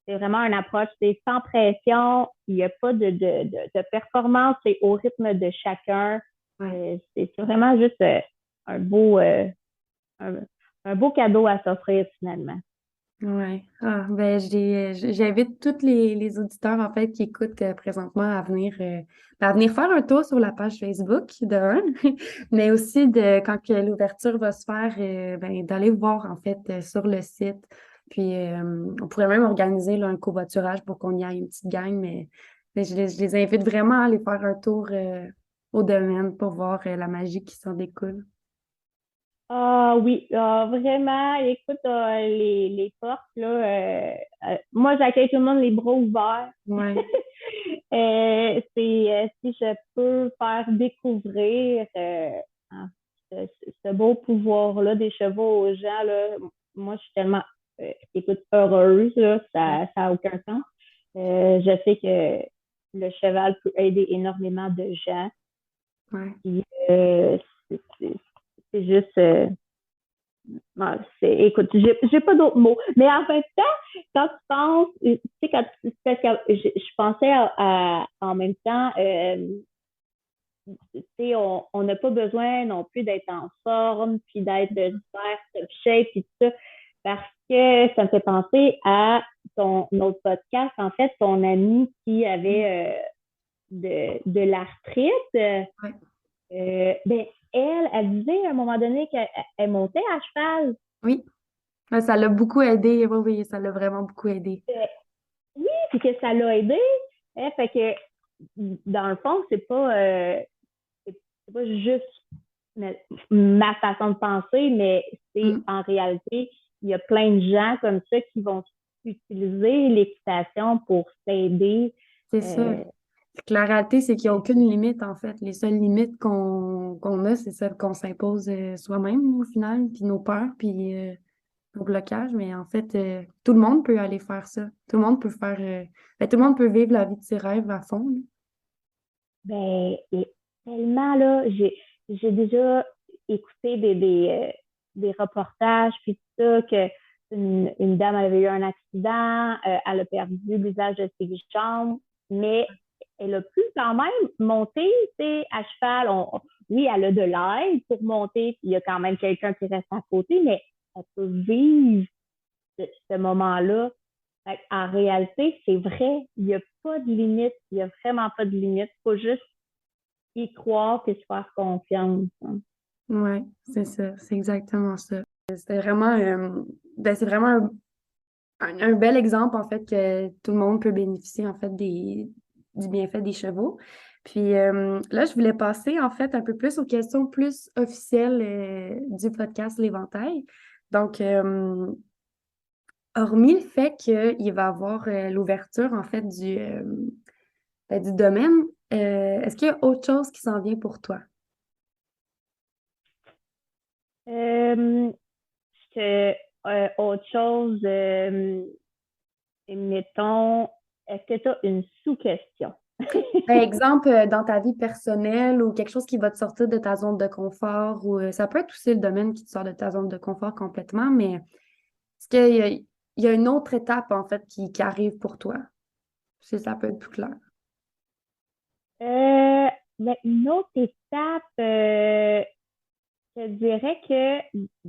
vraiment une approche, c'est sans pression. Il n'y a pas de performance, c'est au rythme de chacun. Ouais. C'est vraiment juste un beau, un, un beau cadeau à s'offrir finalement. Ouais. Ah, ben, j'invite tous les auditeurs, en fait, qui écoutent présentement à venir faire un tour sur la page Facebook de un, mais aussi quand que l'ouverture va se faire, ben, d'aller voir, en fait, sur le site. Puis, on pourrait même organiser là, un covoiturage pour qu'on y aille une petite gang, mais je les invite vraiment à aller faire un tour, au domaine pour voir, la magie qui s'en découle. Ah oui, vraiment, écoute, les portes, là, moi j'accueille tout le monde les bras ouverts. Ouais. Si je peux faire découvrir hein, ce, ce beau pouvoir-là des chevaux aux gens, là, moi je suis tellement, écoute, heureuse, là, Ouais. ça a aucun sens. Je sais que le cheval peut aider énormément de gens. Ouais. Puis, c'est c'est- c'est juste, ouais, écoute, j'ai pas d'autres mots. Mais en fait, quand tu penses, tu sais, parce que je pensais en même temps, tu sais, on n'a pas besoin non plus d'être en forme, puis d'être super top shape, puis tout ça, parce que ça me fait penser à notre podcast, en fait, ton ami qui Mm. avait de l'arthrite. Ouais. Ben, elle disait à un moment donné qu'elle elle montait à cheval. Oui. Ouais, ça l'a beaucoup aidé. Oui, oui, ça l'a vraiment beaucoup aidé. Oui, puis que ça l'a aidé. Hein, fait que, dans le fond, c'est pas juste ma façon de penser, mais c'est Mm. en réalité, il y a plein de gens comme ça qui vont utiliser l'équitation pour s'aider. C'est ça. Euh, Que la réalité, c'est qu'il n'y a aucune limite, en fait. Les seules limites qu'on a, c'est celles qu'on s'impose soi-même, au final, puis nos peurs, puis nos blocages. Mais en fait, tout le monde peut aller faire ça. Tout le monde peut faire... ben, tout le monde peut vivre la vie de ses rêves à fond, là. Ben, et tellement, là, j'ai déjà écouté des reportages, puis tout ça, que une dame avait eu un accident, elle a perdu l'usage de ses jambes, mais elle a pu quand même monter, tu sais, à cheval. Oui, elle a de l'aide pour monter, puis il y a quand même quelqu'un qui reste à côté, mais elle peut vivre ce moment-là. En réalité, c'est vrai, il n'y a pas de limite, il n'y a vraiment pas de limite. Il faut juste y croire et se faire confiance. Hein. Ouais, c'est ça. C'est exactement ça. C'était vraiment... ben, c'est vraiment un bel exemple, en fait, que tout le monde peut bénéficier, en fait, du bienfait des chevaux. Puis là, je voulais passer, en fait, un peu plus aux questions plus officielles du podcast L'Éventail. Donc, hormis le fait qu'il va y avoir l'ouverture, en fait, ben, du domaine, est-ce qu'il y a autre chose qui s'en vient pour toi? Euh, Autre chose, mettons, est-ce que tu as une sous-question? Par exemple, dans ta vie personnelle ou quelque chose qui va te sortir de ta zone de confort ou ça peut être aussi le domaine qui te sort de ta zone de confort complètement, mais est-ce qu'il y a, il y a une autre étape, en fait, qui arrive pour toi. Si ça peut être plus clair. Mais une autre étape, je dirais que,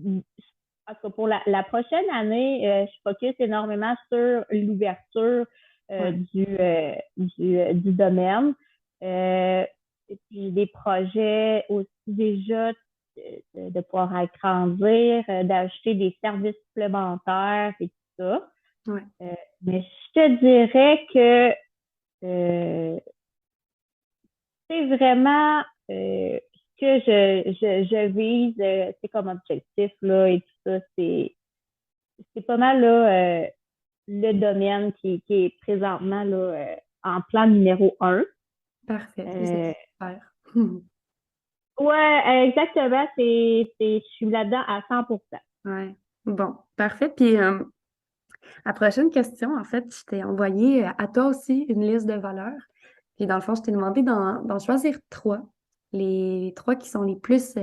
en tout cas, pour la prochaine année, je focus énormément sur l'ouverture Ouais. du domaine. Euh, et puis des projets aussi déjà de pouvoir agrandir, d'acheter des services supplémentaires et tout ça. Ouais. Euh, mais je te dirais que euh, c'est vraiment ce que je vise, c'est comme objectif là et tout ça, c'est pas mal là le domaine qui est présentement là en plan numéro un. Parfait. Ça, c'est Euh, super. ouais, exactement, je suis là-dedans à 100%. Ouais. Bon, parfait. Puis la prochaine question, en fait, je t'ai envoyé à toi aussi une liste de valeurs. Puis dans le fond, je t'ai demandé d'en choisir trois. Les trois qui sont les plus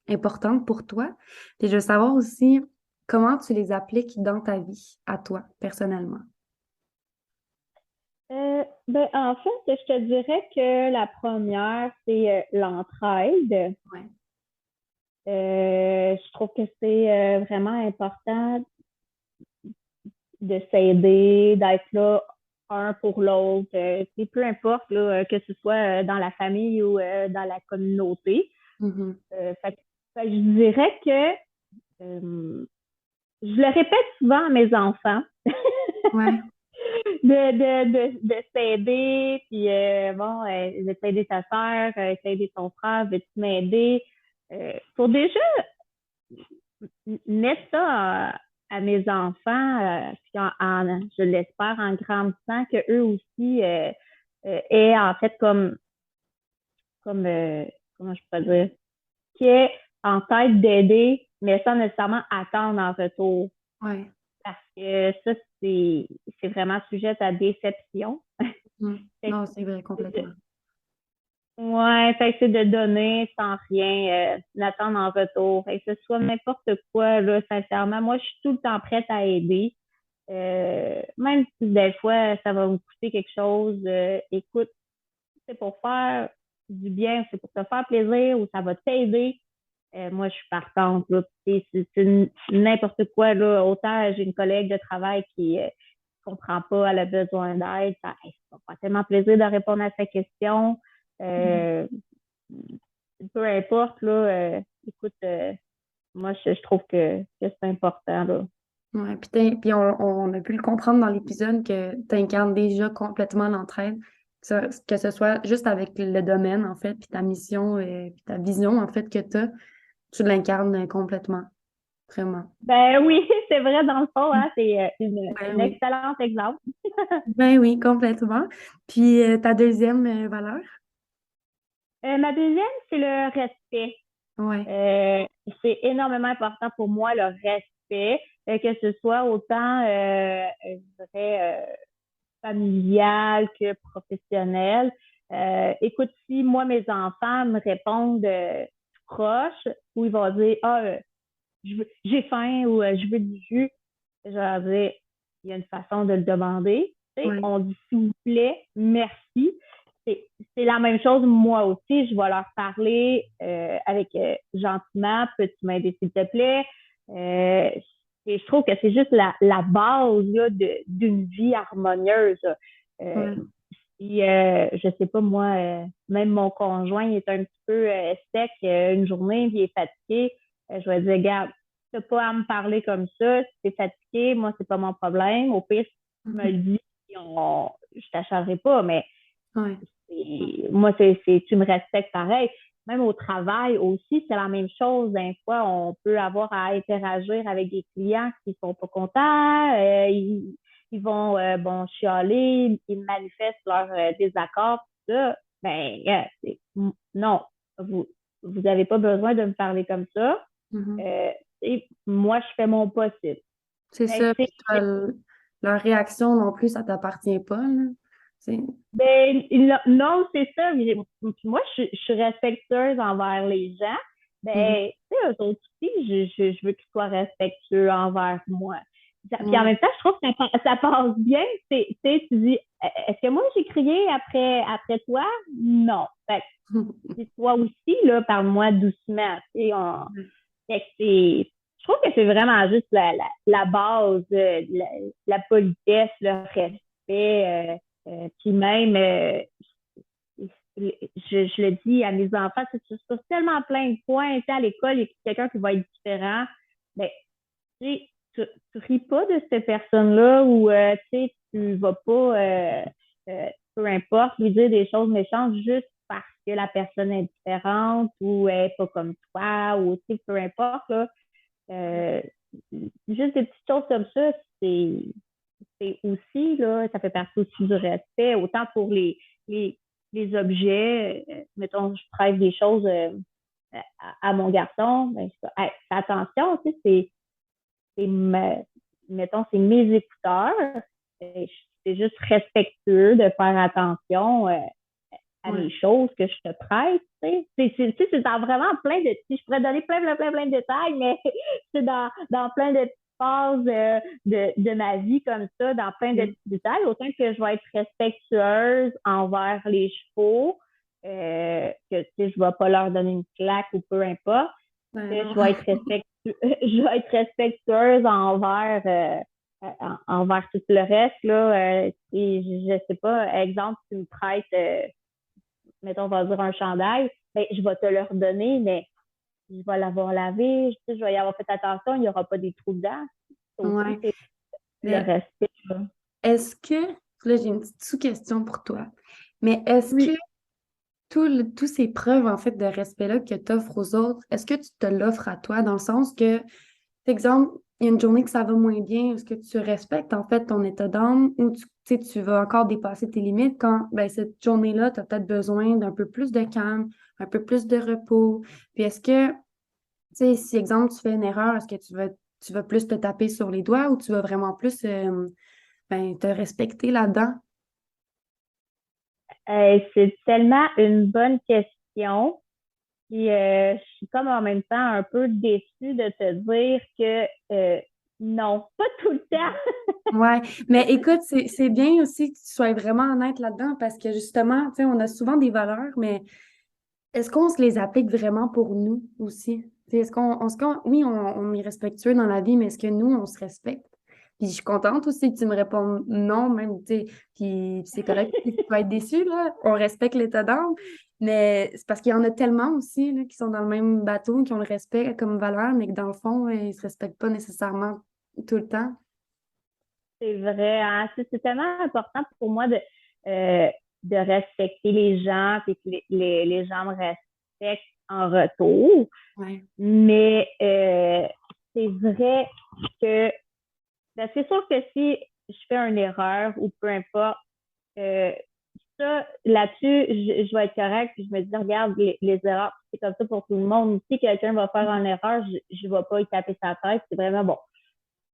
importantes pour toi. Puis je veux savoir aussi comment tu les appliques dans ta vie, à toi, personnellement. Ben, en fait, je te dirais que la première, c'est l'entraide. Ouais. Je trouve que c'est vraiment important de s'aider, d'être là un pour l'autre. Peu importe là, que ce soit dans la famille ou dans la communauté. Mhm. Fait que je dirais que je le répète souvent à mes enfants Ouais. de s'aider, puis bon, de t'aider ta soeur, t'aider ton frère, veux-tu m'aider? Pour déjà mettre ça à mes enfants, puis je l'espère en grandissant, que eux aussi aient en fait comme comment je peux dire, qui est en tête d'aider, mais sans nécessairement attendre en retour. Ouais. Parce que ça, c'est vraiment sujet à déception. Mhm. Fait Non, c'est vrai, que complètement. ouais, fait que c'est de donner sans rien, d'attendre en retour. Fait que ce soit n'importe quoi, là, sincèrement. Moi, je suis tout le temps prête à aider. Même si des fois, ça va me coûter quelque chose, écoute, c'est pour faire du bien, c'est pour te faire plaisir ou ça va t'aider. Moi, je suis partante, là. N'importe quoi, là. Autant j'ai une collègue de travail qui comprend pas, elle a besoin d'aide. Ça va faire tellement plaisir de répondre à sa question. Mhm. Euh, Peu importe, là. Écoute, moi, je trouve que c'est important, là. Ouais, puis, puis on a pu le comprendre dans l'épisode que tu incarnes déjà complètement l'entraide, que ce soit juste avec le domaine, en fait, puis ta mission, puis ta vision, en fait, que tu l'incarnes complètement, vraiment. Ben oui, c'est vrai, dans le fond, hein, c'est Ben une oui. excellente exemple. Ben oui, complètement. Puis ta deuxième valeur? Ma deuxième, c'est le respect. Ouais. Euh, c'est énormément important pour moi, le respect, que ce soit autant, je dirais, familial que professionnel. Écoute, si moi, mes enfants me répondent proche, ou ils vont dire, ah, j'ai faim ou je veux du jus, je vais leur dire, il y a une façon de le demander. Tu sais, Ouais. on dit s'il vous plaît, merci. C'est, c'est la même chose, moi aussi, je vais leur parler avec gentiment, peux-tu m'aider s'il te plaît? Euh, et je trouve que c'est juste la base là, d'une vie harmonieuse. Euh, Ouais. je sais pas, moi, même mon conjoint il est un petit peu sec une journée, puis il est fatigué. Je vais dire, regarde, t'as pas à me parler comme ça. Si t'es fatigué, moi, c'est pas mon problème. Au pire, si tu me le Mhm. dis, je t'acharnerai pas, mais Ouais. moi, tu me respectes pareil. Même au travail aussi, c'est la même chose. Des fois, on peut avoir à interagir avec des clients qui sont pas contents. Ils vont, bon, chialer, ils manifestent leur désaccord, tout ça. Ben, non, vous, vous avez pas besoin de me parler comme ça. Mhm. Et moi, je fais mon possible. C'est Fait que ça. Puis toi, leur réaction non plus, ça t'appartient pas, là. C'est... ben, non, c'est ça. Moi, je suis respectueuse envers les gens. Mhm. Ben, tu sais, eux autres aussi, je veux qu'ils soient respectueux envers moi. Puis en Ouais. même temps, je trouve que ça passe bien. Tu dis, est-ce que moi j'ai crié après toi? Non. Fait que c'est toi aussi, là, parle-moi doucement. Fait que je trouve que c'est vraiment juste la base, la politesse, le respect. Puis même, je le dis à mes enfants, sur tellement plein de points. Tu sais, à l'école, il y a quelqu'un qui va être différent. Ben, tu sais, tu ris pas de cette personne-là ou tu sais, tu vas pas, peu importe, lui dire des choses méchantes juste parce que la personne est différente ou elle est pas comme toi ou tu sais, peu importe, là. Euh, Juste des petites choses comme ça, c'est aussi, là, ça fait partie aussi du respect, autant pour les, les objets. Mettons, je prête des choses à mon garçon, ben, hey, fais attention, tu sais, c'est mettons, c'est mes écouteurs. C'est juste respectueux de faire attention à Ouais. mes choses que je te prête. C'est dans vraiment plein de. Si je pourrais donner plein de détails, mais c'est dans plein de petites phases de ma vie comme ça, dans plein de Ouais. petits détails. Autant que je vais être respectueuse envers les chevaux, que je ne vais pas leur donner une claque ou peu importe, Ouais, que non. je vais être je vais être respectueuse envers tout le reste. Là, et je sais pas, exemple, tu me prêtes mettons, on va dire un chandail, ben, je vais te le redonner, mais je vais l'avoir lavé, je vais y avoir fait attention, il n'y aura pas des trous dedans. Ça aussi, Ouais. c'est le Mais respect. Là. est-ce que, là j'ai une petite sous-question pour toi, mais est-ce que Oui. tous ces preuves en fait de respect-là que tu offres aux autres, est-ce que tu te l'offres à toi dans le sens que, par exemple, il y a une journée que ça va moins bien, est-ce que tu respectes en fait ton état d'âme ou tu sais, tu vas encore dépasser tes limites quand ben, cette journée-là, tu as peut-être besoin d'un peu plus de calme, un peu plus de repos. Puis est-ce que, tu sais, si exemple tu fais une erreur, est-ce que tu vas plus te taper sur les doigts ou tu vas vraiment plus ben, te respecter là-dedans? C'est tellement une bonne question. Puis je suis comme en même temps un peu déçue de te dire que non, pas tout le temps. Ouais, mais écoute, c'est bien aussi que tu sois vraiment honnête là-dedans parce que justement, tu sais, on a souvent des valeurs, mais est-ce qu'on se les applique vraiment pour nous aussi? Tu sais, oui, on est respectueux dans la vie, mais est-ce que nous, on se respecte? Puis je suis contente aussi que tu me répondes non, même, tu sais, puis c'est correct si tu peux être déçu, là, on respecte l'état d'âme, mais c'est parce qu'il y en a tellement aussi, là, qui sont dans le même bateau, qui ont le respect comme valeur, mais que dans le fond, ils se respectent pas nécessairement tout le temps. C'est vrai, hein? C'est tellement important pour moi euh, de respecter les gens et que les gens me respectent en retour. Ouais. Mais c'est vrai que ben, c'est sûr que si je fais une erreur ou peu importe, euh, ça, là-dessus, je vais être correcte. Puis je me dis, regarde, les erreurs, c'est comme ça pour tout le monde. Si quelqu'un va faire une erreur, je ne vais pas y taper sa tête. C'est vraiment bon.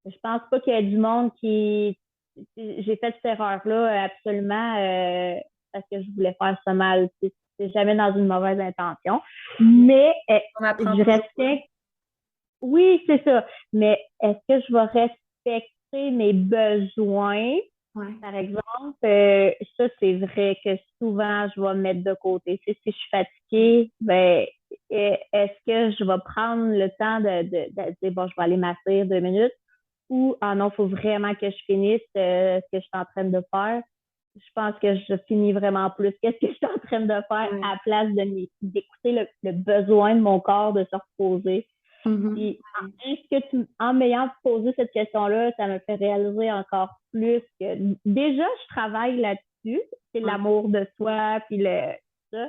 Je pense pas qu'il y ait du monde qui. J'ai fait cette erreur-là absolument parce que je voulais faire ça mal. C'est jamais dans une mauvaise intention. Mais On apprend je toujours. respecte. Oui, c'est ça. Mais est-ce que je vais respecter mes besoins? Ouais. Par exemple, ça, c'est vrai que souvent, je vais me mettre de côté. Tu sais, si je suis fatiguée, ben, est-ce que je vais prendre le temps de dire, bon, je vais aller m'asseoir 2 minutes ou, ah non, il faut vraiment que je finisse ce que je suis en train de faire. Je pense que je finis vraiment plus qu'est-ce que je suis en train de faire Ouais. à la place d'écouter le besoin de mon corps de se reposer. Mhm. Puis, en m'ayant posé cette question-là, ça me fait réaliser encore plus que déjà, je travaille là-dessus. C'est Ouais. l'amour de soi, puis ça,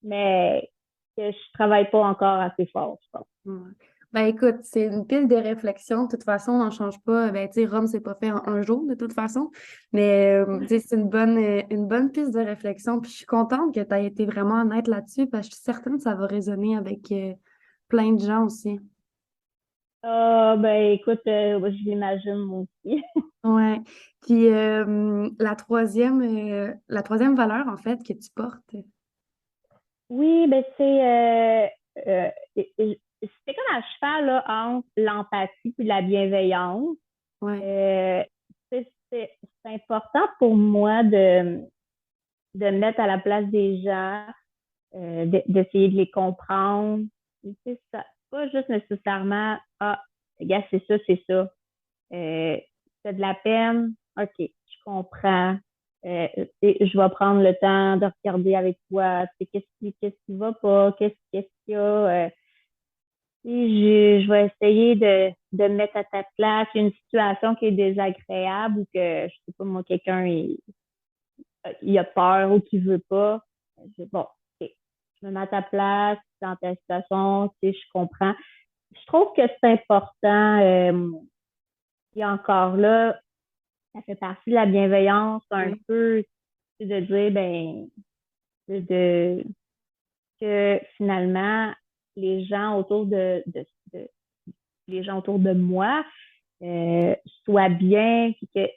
mais que je travaille pas encore assez fort, je pense. Ouais. Ben écoute, c'est une pile de réflexion. De toute façon, on n'en change pas. Ben, tu sais, Rome, c'est pas fait en un jour, de toute façon. Mais tu sais, c'est une bonne piste de réflexion. Puis je suis contente que tu aies été vraiment honnête là-dessus parce que je suis certaine que ça va résonner avec plein de gens aussi. Ah, ben écoute, je l'imagine moi aussi. Ouais. Puis la troisième valeur, en fait, que tu portes. Oui, ben c'est comme à cheval là, entre l'empathie et la bienveillance. Ouais, Euh, c'est important pour moi de me mettre à la place des gens, d'essayer de les comprendre. C'est ça, pas juste nécessairement, ah, gars, c'est ça, c'est ça. C'est de la peine, ok, je comprends. Et je vais prendre le temps de regarder avec toi, tu sais, qu'est-ce qui va pas, qu'est-ce qu'il y a. Je vais essayer de me mettre à ta place. Une situation qui est désagréable ou que, je sais pas, moi, quelqu'un il a peur ou qu'il veut pas. Bon, ok, je me mets à ta place, dans ta situation, tu sais, je comprends. Je trouve que c'est important. Et encore là, ça fait partie de la bienveillance un oui, peu, c'est de dire, ben, de que finalement, les gens autour de les gens autour de moi euh, soient bien, puis que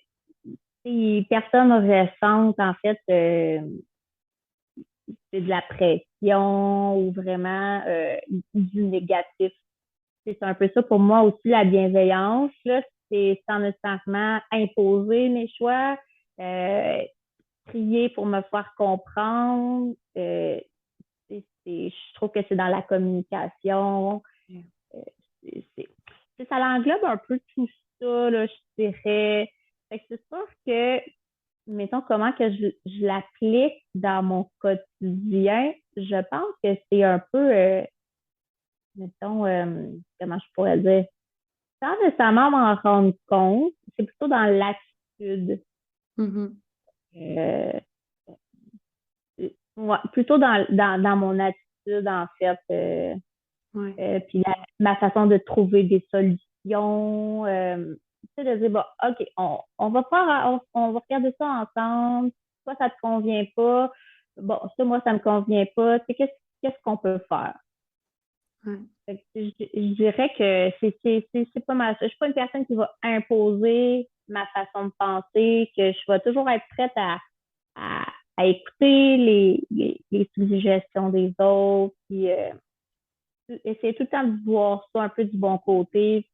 si personne ne ressente en fait c'est de la pression ou vraiment du négatif. C'est un peu ça pour moi aussi, la bienveillance, là, c'est sans nécessairement imposer mes choix, euh, prier pour me faire comprendre. Je trouve que c'est dans la communication. Euh, ça l'englobe un peu tout ça, là, je dirais. Fait que c'est sûr que, mettons, comment que je l'applique dans mon quotidien, je pense que c'est un peu, mettons, comment je pourrais dire, sans nécessairement m'en rendre compte, c'est plutôt dans l'attitude. mhm, Euh, ouais, plutôt dans mon attitude, en fait. ouais, Puis ma façon de trouver des solutions. Tu sais, de dire, bon, OK, on va on va regarder ça ensemble. Toi, ça te convient pas. Bon, ça, moi, ça me convient pas. Tu sais, qu'est-ce qu'on peut faire? ouais, Fait que je dirais que c'est pas mal ça. Je suis pas une personne qui va imposer ma façon de penser, que je vais toujours être prête à, à écouter les suggestions des autres, puis essayer tout le temps de voir ça un peu du bon côté.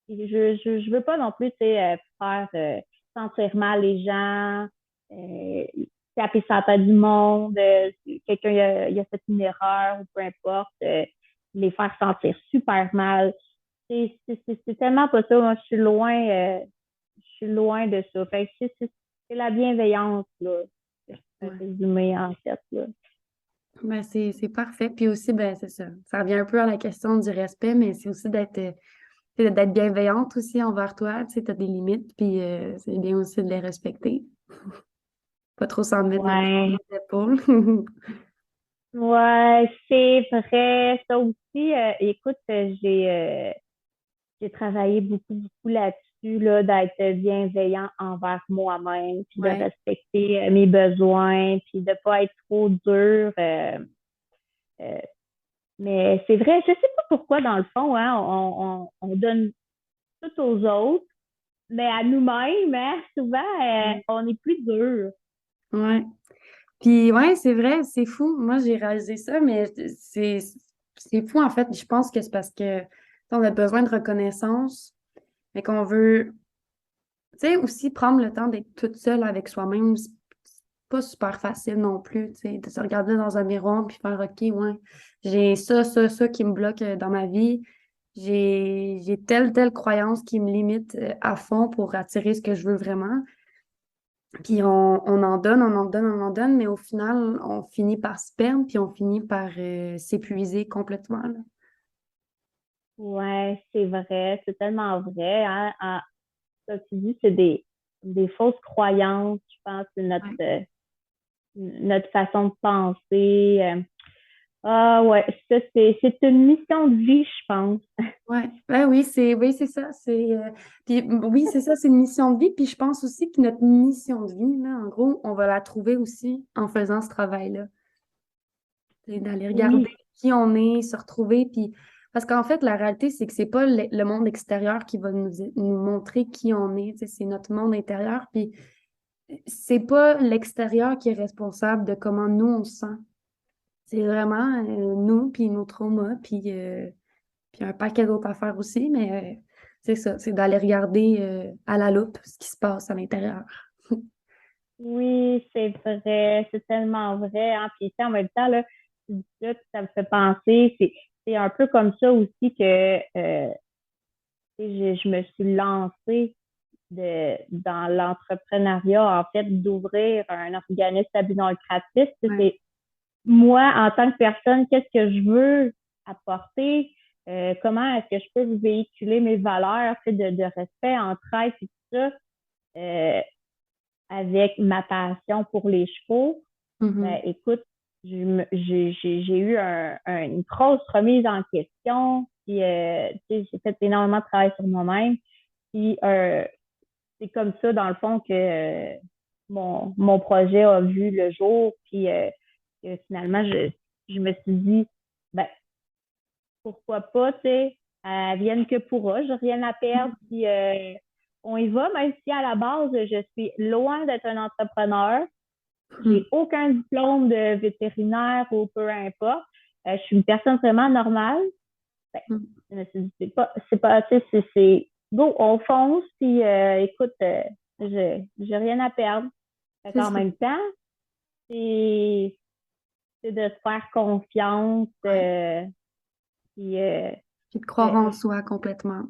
Je veux pas non plus, tu sais, faire sentir mal les gens, euh, taper sur la tête du monde, quelqu'un il a fait une erreur ou peu importe, les faire sentir super mal. C'est tellement pas ça. Moi, je suis loin de ça. Fait que c'est la bienveillance, là, que je peux ouais. résumer, en fait, là. Ben, c'est parfait. Puis aussi, ben, c'est ça. Ça revient un peu à la question du respect, mais c'est aussi d'être bienveillante aussi envers toi. Tu sais, t'as des limites, puis c'est bien aussi de les respecter. Pas trop s'en mettre dans Ouais. les épaules. Ouais, c'est vrai. Ça aussi, écoute, j'ai travaillé beaucoup là-dessus, là, d'être bienveillant envers moi-même, puis de Ouais. respecter mes besoins, puis de pas être trop dur. Euh, mais c'est vrai, je sais pas pourquoi, dans le fond, hein, on donne tout aux autres, mais à nous-mêmes, hein, souvent, on est plus dur. Ouais. Puis ouais, c'est vrai, c'est fou. Moi, j'ai réalisé ça, mais c'est fou en fait. Je pense que c'est parce que tu sais, on a besoin de reconnaissance, mais qu'on veut, tu sais, aussi prendre le temps d'être toute seule avec soi-même. C'est pas super facile non plus, tu sais, de se regarder dans un miroir puis faire OK, ouais, j'ai ça qui me bloque dans ma vie. J'ai telle croyance qui me limite à fond pour attirer ce que je veux vraiment. Puis on en donne, on en donne, on en donne, mais au final, on finit par se perdre, puis on finit par s'épuiser complètement, là. Ouais, c'est vrai, c'est tellement vrai, hein. Ça, tu dis, c'est des fausses croyances, je pense, c'est Ouais. notre façon de penser. Ah ouais, ça, c'est une mission de vie, je pense. Ouais, ben oui, c'est ça. Puis oui, c'est ça, c'est une mission de vie. Puis je pense aussi que notre mission de vie, là, en gros, on va la trouver aussi en faisant ce travail-là. C'est d'aller regarder Oui, qui on est, se retrouver. Puis parce qu'en fait, la réalité, c'est que c'est pas le monde extérieur qui va nous montrer qui on est. Tu sais, c'est notre monde intérieur. Puis c'est pas l'extérieur qui est responsable de comment nous on se sent. C'est vraiment nous, puis nos traumas, puis un paquet d'autres affaires aussi. Mais c'est ça, c'est d'aller regarder à la loupe ce qui se passe à l'intérieur. Oui, c'est vrai, c'est tellement vrai, hein. Puis, tu sais, en même temps, là, tu dis ça, puis ça me fait penser, c'est un peu comme ça aussi que tu sais, je me suis lancée dans l'entrepreneuriat, en fait, d'ouvrir un organisme à but non lucratif. Tu sais, Ouais. c'est moi, en tant que personne, qu'est-ce que je veux apporter? Comment est-ce que je peux véhiculer mes valeurs, tu sais, de respect, entraide, et tout ça, euh, avec ma passion pour les chevaux? Ben, Mhm. écoute, j'ai eu une grosse remise en question, puis tu sais, j'ai fait énormément de travail sur moi-même, puis c'est comme ça, dans le fond, que mon projet a vu le jour, puis que finalement, je me suis dit, ben, pourquoi pas, tu sais, vienne que pourra, j'ai rien à perdre, puis on y va, même si à la base, je suis loin d'être un entrepreneur, j'ai Mhm. aucun diplôme de vétérinaire ou peu importe. Je suis une personne vraiment normale. Ben, Mhm. je me suis dit, c'est pas, tu sais, go, on fonce, puis écoute, j'ai rien à perdre. Fait C'est qu'en ça. même temps, c'est, c'est de se faire confiance, Ouais. puis Puis de croire en soi complètement.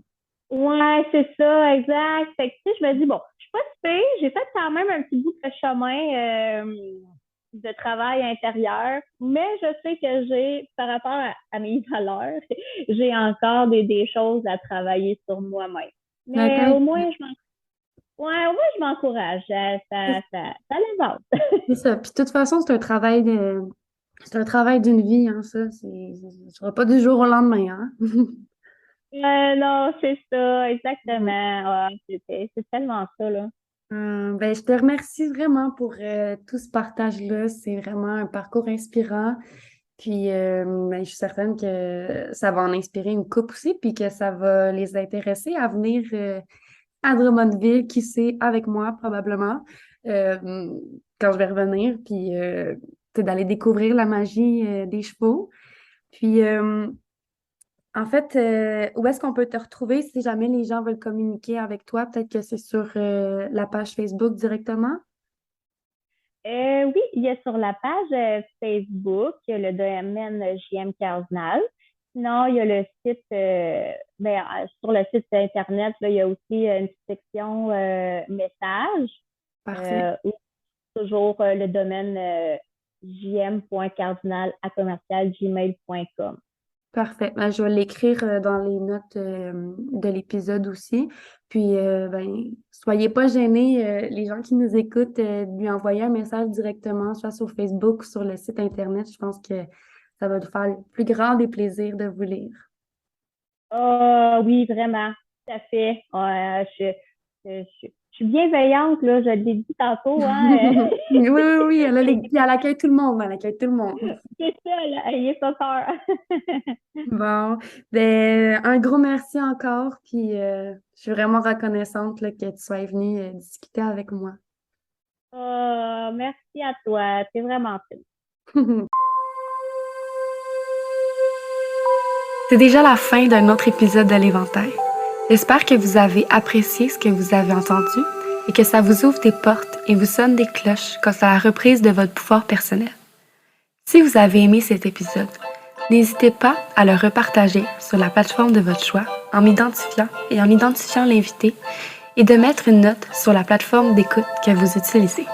ouais, c'est ça, exact. Fait que, tu sais, je me dis, bon, je suis pas si pire, j'ai fait quand même un petit bout de chemin de travail intérieur, mais je sais que par rapport à mes valeurs, j'ai encore des choses à travailler sur moi-même. Mais Mais au moins, ouais, au moins, je m'encourage. Ça l'avance. c'est ça. Puis de toute façon, c'est un travail d'une vie, hein, ça. Ce sera pas du jour au lendemain, hein. Non, c'est ça, Ouais. exactement. Ouais, c'est tellement ça, là. Ben, je te remercie vraiment pour tout ce partage-là. C'est vraiment un parcours inspirant. Puis, ben, je suis certaine que ça va en inspirer une couple aussi, puis que ça va les intéresser à venir à Drummondville, qui sait, avec moi probablement, euh, quand je vais revenir, puis tu sais, d'aller découvrir la magie des chevaux. Puis, en fait, où est-ce qu'on peut te retrouver si jamais les gens veulent communiquer avec toi? Peut-être que c'est sur la page Facebook directement. Oui, il y a sur la page Facebook, il y a le domaine JM Cardinal. Sinon, il y a le site, sur le site Internet, là, il y a aussi une petite section messages, Parfait. ou toujours le domaine jm.cardinal à commercial gmail.com. Parfait. Ben, je vais l'écrire dans les notes de l'épisode aussi. Puis, ben, soyez pas gênés, les gens qui nous écoutent, de lui envoyer un message directement, soit sur Facebook ou sur le site Internet. Je pense que ça va nous faire le plus grand des plaisirs de vous lire. Ah oui, vraiment, tout à fait. Je suis bienveillante, là, je l'ai dit tantôt, hein. Oui, oui, oui, puis elle accueille tout le monde, elle accueille tout le monde. C'est ça, là, ayez pas peur. Bon, ben, un gros merci encore, puis je suis vraiment reconnaissante là, que tu sois venue discuter avec moi. Merci à toi, c'est vraiment cool. C'est déjà la fin d'un autre épisode de l'Éventail. J'espère que vous avez apprécié ce que vous avez entendu et que ça vous ouvre des portes et vous sonne des cloches quant à la reprise de votre pouvoir personnel. Si vous avez aimé cet épisode, n'hésitez pas à le repartager sur la plateforme de votre choix en identifiant l'invité et de mettre une note sur la plateforme d'écoute que vous utilisez.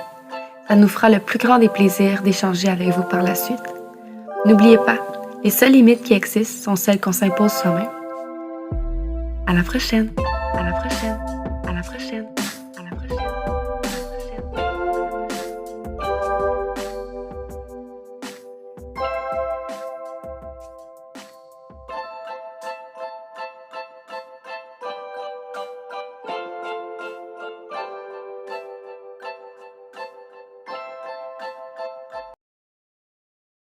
Ça nous fera le plus grand des plaisirs d'échanger avec vous par la suite. N'oubliez pas, les seules limites qui existent sont celles qu'on s'impose soi-même. À la prochaine! À la prochaine! À la prochaine! À la prochaine!